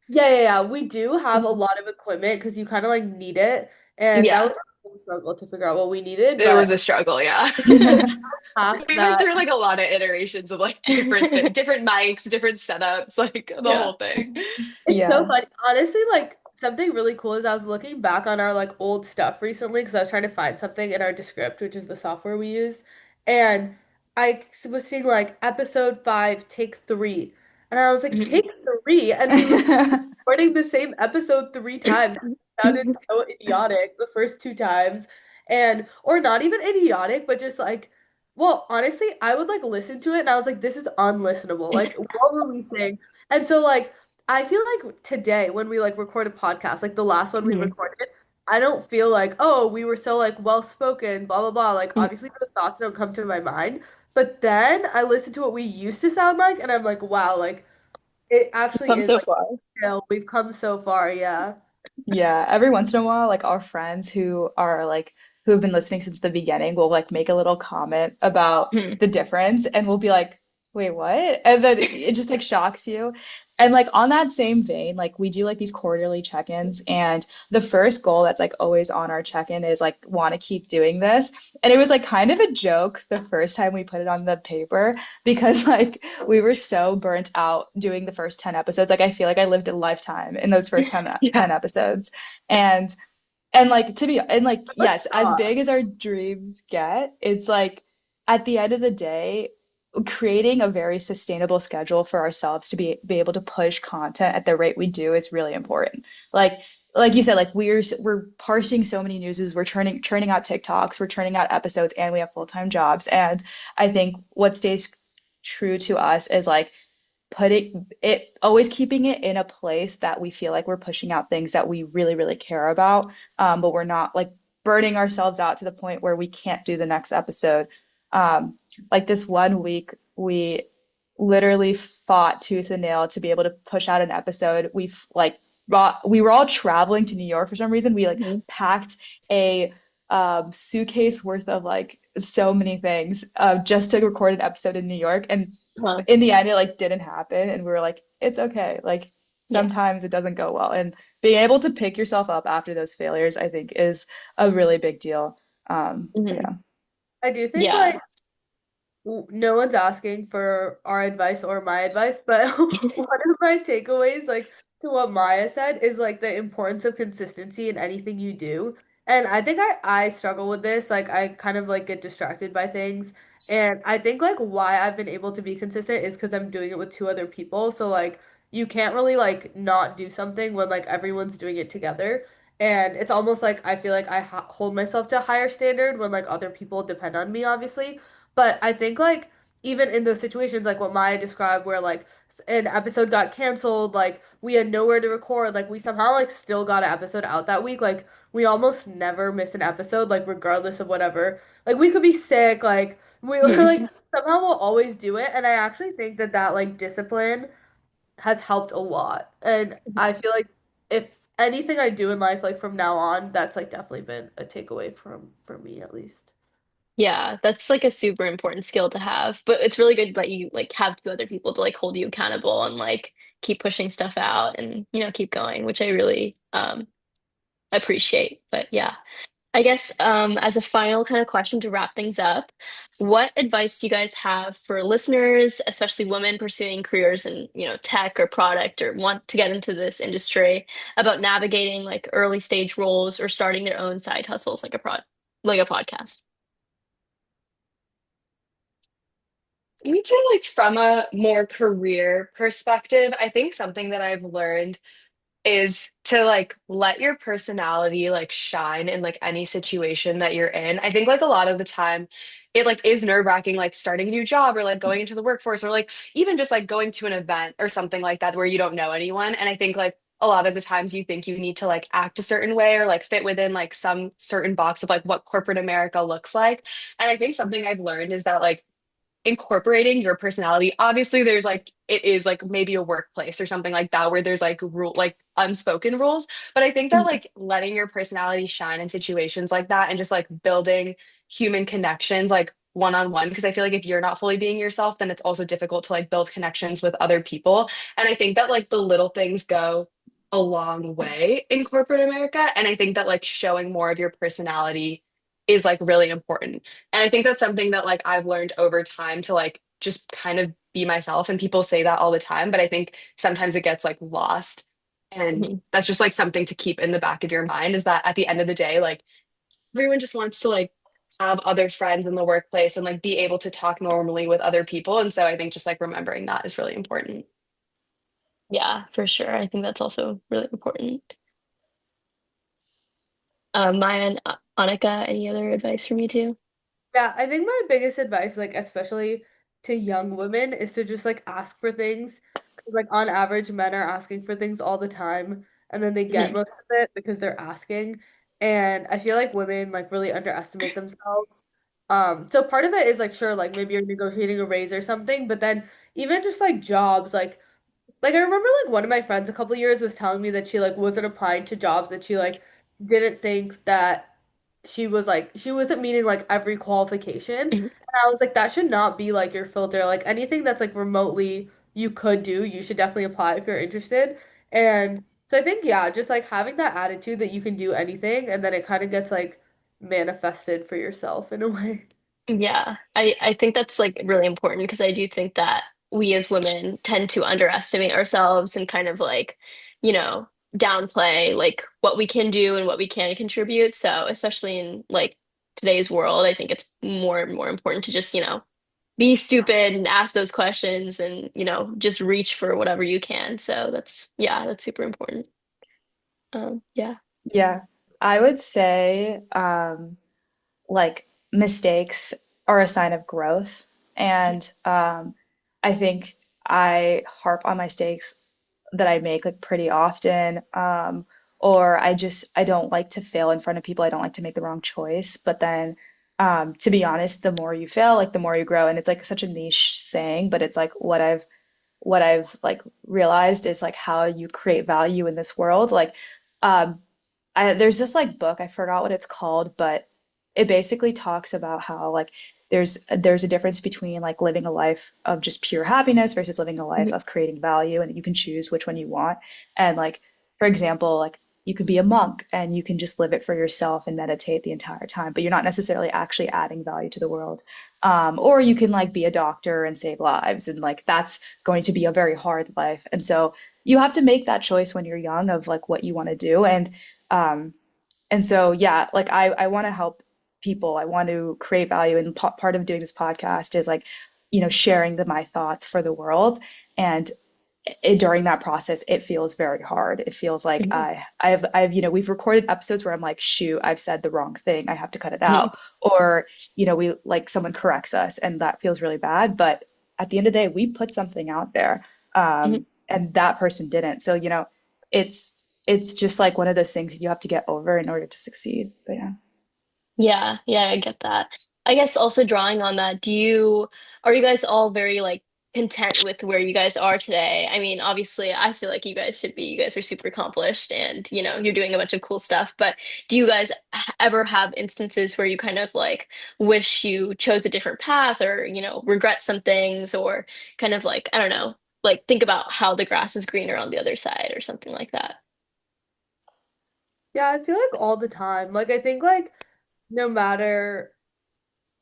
[SPEAKER 4] Yeah, yeah, yeah. We do have a
[SPEAKER 1] Mhm.
[SPEAKER 4] lot of equipment because you kind of like need it, and that
[SPEAKER 1] Yeah.
[SPEAKER 4] was a struggle to figure out what we needed.
[SPEAKER 2] It was
[SPEAKER 4] But
[SPEAKER 2] a struggle, yeah.
[SPEAKER 4] past
[SPEAKER 2] We went
[SPEAKER 4] that,
[SPEAKER 2] through like a lot of iterations of like different mics, different setups, like the
[SPEAKER 1] Yeah.
[SPEAKER 2] whole thing.
[SPEAKER 4] it's so
[SPEAKER 3] Yeah.
[SPEAKER 4] funny. Honestly, like something really cool is I was looking back on our like old stuff recently because I was trying to find something in our Descript, which is the software we use, and was seeing like episode 5, take 3, and I was like,
[SPEAKER 1] Mhm.
[SPEAKER 4] take 3, and we were recording the same episode 3 times. It sounded so idiotic the first 2 times. and or not even idiotic, but just like, well, honestly, I would like listen to it and I was like, this is unlistenable. Like, what were we saying? And so like I feel like today when we like record a podcast, like the last one we
[SPEAKER 1] Mhm.
[SPEAKER 4] recorded, I don't feel like, oh, we were so like well spoken, blah blah blah. Like
[SPEAKER 1] Mhm.
[SPEAKER 4] obviously those thoughts don't come to my mind. But then I listen to what we used to sound like and I'm like, wow, like it actually
[SPEAKER 1] Come
[SPEAKER 4] is
[SPEAKER 1] so
[SPEAKER 4] like,
[SPEAKER 1] far.
[SPEAKER 4] you know, we've come so far, yeah.
[SPEAKER 3] Yeah, every once in a while, like our friends who have been listening since the beginning will like make a little comment about
[SPEAKER 1] Mhm.
[SPEAKER 3] the difference and we'll be like, wait, what? And then it just like shocks you. And like on that same vein, like we do like these quarterly check-ins and the first goal that's like always on our check-in is like want to keep doing this. And it was like kind of a joke the first time we put it on the paper because like we were so burnt out doing the first 10 episodes. Like I feel like I lived a lifetime in those first 10
[SPEAKER 1] Yeah.
[SPEAKER 3] episodes. And and like to be and like
[SPEAKER 4] But
[SPEAKER 3] yes, as
[SPEAKER 4] stop.
[SPEAKER 3] big as our dreams get, it's like at the end of the day, creating a very sustainable schedule for ourselves to be able to push content at the rate we do is really important. Like like you said, like we're parsing so many newses, we're churning out TikToks, we're churning out episodes, and we have full-time jobs. And I think what stays true to us is like putting it always keeping it in a place that we feel like we're pushing out things that we really really care about, but we're not like burning ourselves out to the point where we can't do the next episode. um, like this one week we literally fought tooth and nail to be able to push out an episode. We were all traveling to New York for some reason. We like
[SPEAKER 1] Mhm.
[SPEAKER 3] packed a suitcase worth of like so many things just to record an episode in New York. And
[SPEAKER 1] Huh.
[SPEAKER 3] in the end, it like didn't happen. And we were like, it's okay. Like
[SPEAKER 1] Yeah.
[SPEAKER 3] sometimes it doesn't go well. And being able to pick yourself up after those failures, I think, is a really big deal.
[SPEAKER 1] Mhm.
[SPEAKER 3] Yeah.
[SPEAKER 4] I do think like
[SPEAKER 1] Yeah.
[SPEAKER 4] no one's asking for our advice or my advice, but one of my takeaways, like to what Maya said, is like the importance of consistency in anything you do. And I think I struggle with this. Like I kind of like get distracted by things. And I think like why I've been able to be consistent is because I'm doing it with two other people. So like you can't really like not do something when like everyone's doing it together. And it's almost like I feel like I ha hold myself to a higher standard when like other people depend on me, obviously. But I think like even in those situations like what Maya described where like an episode got canceled, like we had nowhere to record, like we somehow like still got an episode out that week. Like we almost never miss an episode, like regardless of whatever. Like we could be sick, like we like
[SPEAKER 1] Mhm.
[SPEAKER 4] somehow we'll always do it. And I actually think that that like discipline has helped a lot. And I feel like if anything I do in life, like from now on, that's like definitely been a takeaway from for me at least.
[SPEAKER 1] Yeah, that's like a super important skill to have. But it's really good that you like have two other people to like hold you accountable and like keep pushing stuff out and keep going, which I really appreciate. But yeah. I guess as a final kind of question to wrap things up, what advice do you guys have for listeners, especially women pursuing careers in, tech or product or want to get into this industry about navigating like early stage roles or starting their own side hustles like a podcast?
[SPEAKER 2] I would say, like, from a more career perspective, I think something that I've learned is to like let your personality like shine in like any situation that you're in. I think like a lot of the time it like is nerve-wracking like starting a new job or like going into the workforce or like even just like going to an event or something like that where you don't know anyone. And I think like a lot of the times you think you need to like act a certain way or like fit within like some certain box of like what corporate America looks like. And I think something I've learned is that like incorporating your personality. Obviously, there's like it is like maybe a workplace or something like that where there's like rule like unspoken rules. But I think that
[SPEAKER 1] Mhm.
[SPEAKER 2] like letting your personality shine in situations like that and just like building human connections like one on one, because I feel like if you're not fully being yourself, then it's also difficult to like build connections with other people. And I think that like the little things go a long way in corporate America. And I think that like showing more of your personality is like really important. And I think that's something that like I've learned over time to like just kind of be myself. And people say that all the time, but I think sometimes it gets like lost. And
[SPEAKER 1] Mhm.
[SPEAKER 2] that's just like something to keep in the back of your mind is that at the end of the day, like everyone just wants to like have other friends in the workplace and like be able to talk normally with other people. And so I think just like remembering that is really important.
[SPEAKER 1] Yeah, for sure. I think that's also really important. Maya, Anika, any other advice from you too?
[SPEAKER 4] Yeah, I think my biggest advice, like especially to young women, is to just like ask for things. 'Cause, like on average, men are asking for things all the time, and then they get
[SPEAKER 1] Hmm.
[SPEAKER 4] most of it because they're asking. And I feel like women like really underestimate themselves. So part of it is like sure, like maybe you're negotiating a raise or something, but then even just like jobs, like I remember like one of my friends a couple years was telling me that she like wasn't applying to jobs that she like didn't think that she wasn't meeting like every qualification. And
[SPEAKER 1] Hmm.
[SPEAKER 4] I was like that should not be like your filter. Like anything that's like remotely you could do, you should definitely apply if you're interested. And so I think yeah, just like having that attitude that you can do anything and then it kind of gets like manifested for yourself in a way.
[SPEAKER 1] Yeah, I think that's like really important because I do think that we as women tend to underestimate ourselves and kind of like, you know, downplay like what we can do and what we can contribute. So, especially in like today's world, I think it's more and more important to just, be stupid and ask those questions and, just reach for whatever you can. So yeah, that's super important. Yeah.
[SPEAKER 3] Yeah, I would say like mistakes are a sign of growth. And I think I harp on mistakes that I make like pretty often. Or I don't like to fail in front of people. I don't like to make the wrong choice. But then to be honest, the more you fail, like the more you grow. And it's like such a niche saying, but it's like what I've like realized is like how you create value in this world. Like um there's this like book, I forgot what it's called, but it basically talks about how like there's a difference between like living a life of just pure happiness versus living a life
[SPEAKER 1] Mhm.
[SPEAKER 3] of creating value, and you can choose which one you want. And like for example, like you could be a monk and you can just live it for yourself and meditate the entire time, but you're not necessarily actually adding value to the world. Or you can like be a doctor and save lives, and like that's going to be a very hard life. And so you have to make that choice when you're young of like what you want to do. Um, and so, yeah, like I want to help people. I want to create value. And part of doing this podcast is like, sharing my thoughts for the world. And during that process, it feels very hard. It feels like
[SPEAKER 1] Mhm.
[SPEAKER 3] we've recorded episodes where I'm like, shoot, I've said the wrong thing. I have to cut it
[SPEAKER 1] Mhm.
[SPEAKER 3] out. Or, we like someone corrects us and that feels really bad. But at the end of the day, we put something out there.
[SPEAKER 1] Mhm.
[SPEAKER 3] And that person didn't. So, it's just like one of those things you have to get over in order to succeed. But yeah.
[SPEAKER 1] Yeah, yeah, I get that. I guess also drawing on that, are you guys all very like content with where you guys are today? I mean, obviously, I feel like you guys should be. You guys are super accomplished and, you're doing a bunch of cool stuff. But do you guys ever have instances where you kind of like wish you chose a different path or, regret some things or kind of like, I don't know, like think about how the grass is greener on the other side or something like that?
[SPEAKER 4] Yeah, I feel like all the time. Like I think like no matter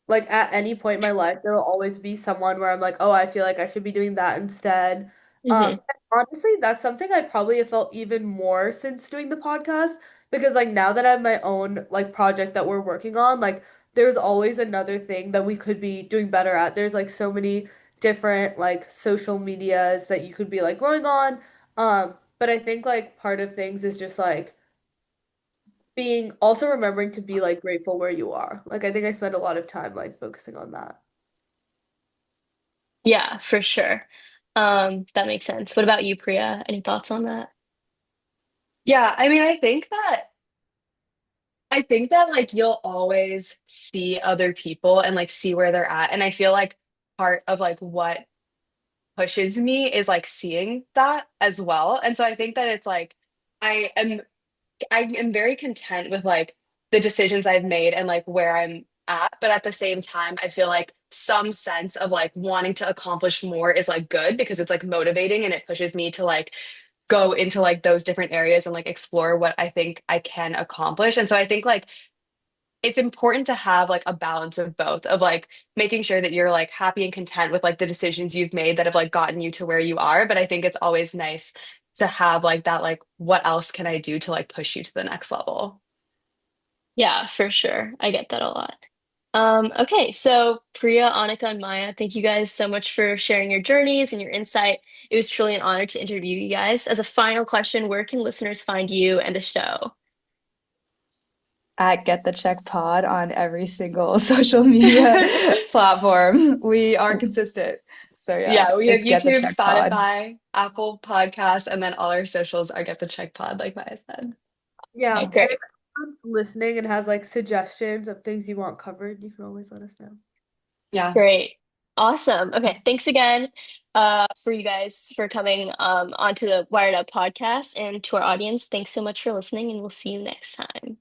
[SPEAKER 4] like at any point in my life, there will always be someone where I'm like, oh, I feel like I should be doing that instead.
[SPEAKER 1] Hmm.
[SPEAKER 4] And honestly, that's something I probably have felt even more since doing the podcast because like now that I have my own like project that we're working on, like there's always another thing that we could be doing better at. There's like so many different like social medias that you could be like growing on. But I think like part of things is just like being also remembering to be like grateful where you are. Like I think I spend a lot of time like focusing on that.
[SPEAKER 1] Yeah, for sure. That makes sense. What about you, Priya? Any thoughts on that?
[SPEAKER 2] Yeah, I mean, I think that like you'll always see other people and like see where they're at. And I feel like part of like what pushes me is like seeing that as well. And so I think that it's like I am I am very content with like the decisions I've made and like where I'm at, but at the same time, I feel like some sense of like wanting to accomplish more is like good because it's like motivating and it pushes me to like go into like those different areas and like explore what I think I can accomplish. And so I think like it's important to have like a balance of both of like making sure that you're like happy and content with like the decisions you've made that have like gotten you to where you are. But I think it's always nice to have like that, like, what else can I do to like push you to the next level?
[SPEAKER 1] Yeah, for sure. I get that a lot. Okay, so Priya, Anika, and Maya, thank you guys so much for sharing your journeys and your insight. It was truly an honor to interview you guys. As a final question, where can listeners find you and the show?
[SPEAKER 3] at Get the Check Pod on every single social media platform. We are consistent. So yeah,
[SPEAKER 2] Yeah, we have
[SPEAKER 3] it's Get the
[SPEAKER 2] YouTube,
[SPEAKER 3] Check Pod.
[SPEAKER 2] Spotify, Apple Podcasts, and then all our socials are Get the Check Pod, like Maya said.
[SPEAKER 4] Yeah,
[SPEAKER 1] Okay,
[SPEAKER 4] and if
[SPEAKER 1] great.
[SPEAKER 4] anyone's listening and has like suggestions of things you want covered, you can always let us know.
[SPEAKER 2] Yeah.
[SPEAKER 1] Great. Awesome. Okay, thanks again for you guys for coming onto the Wired Up podcast and to our audience. Thanks so much for listening, and we'll see you next time.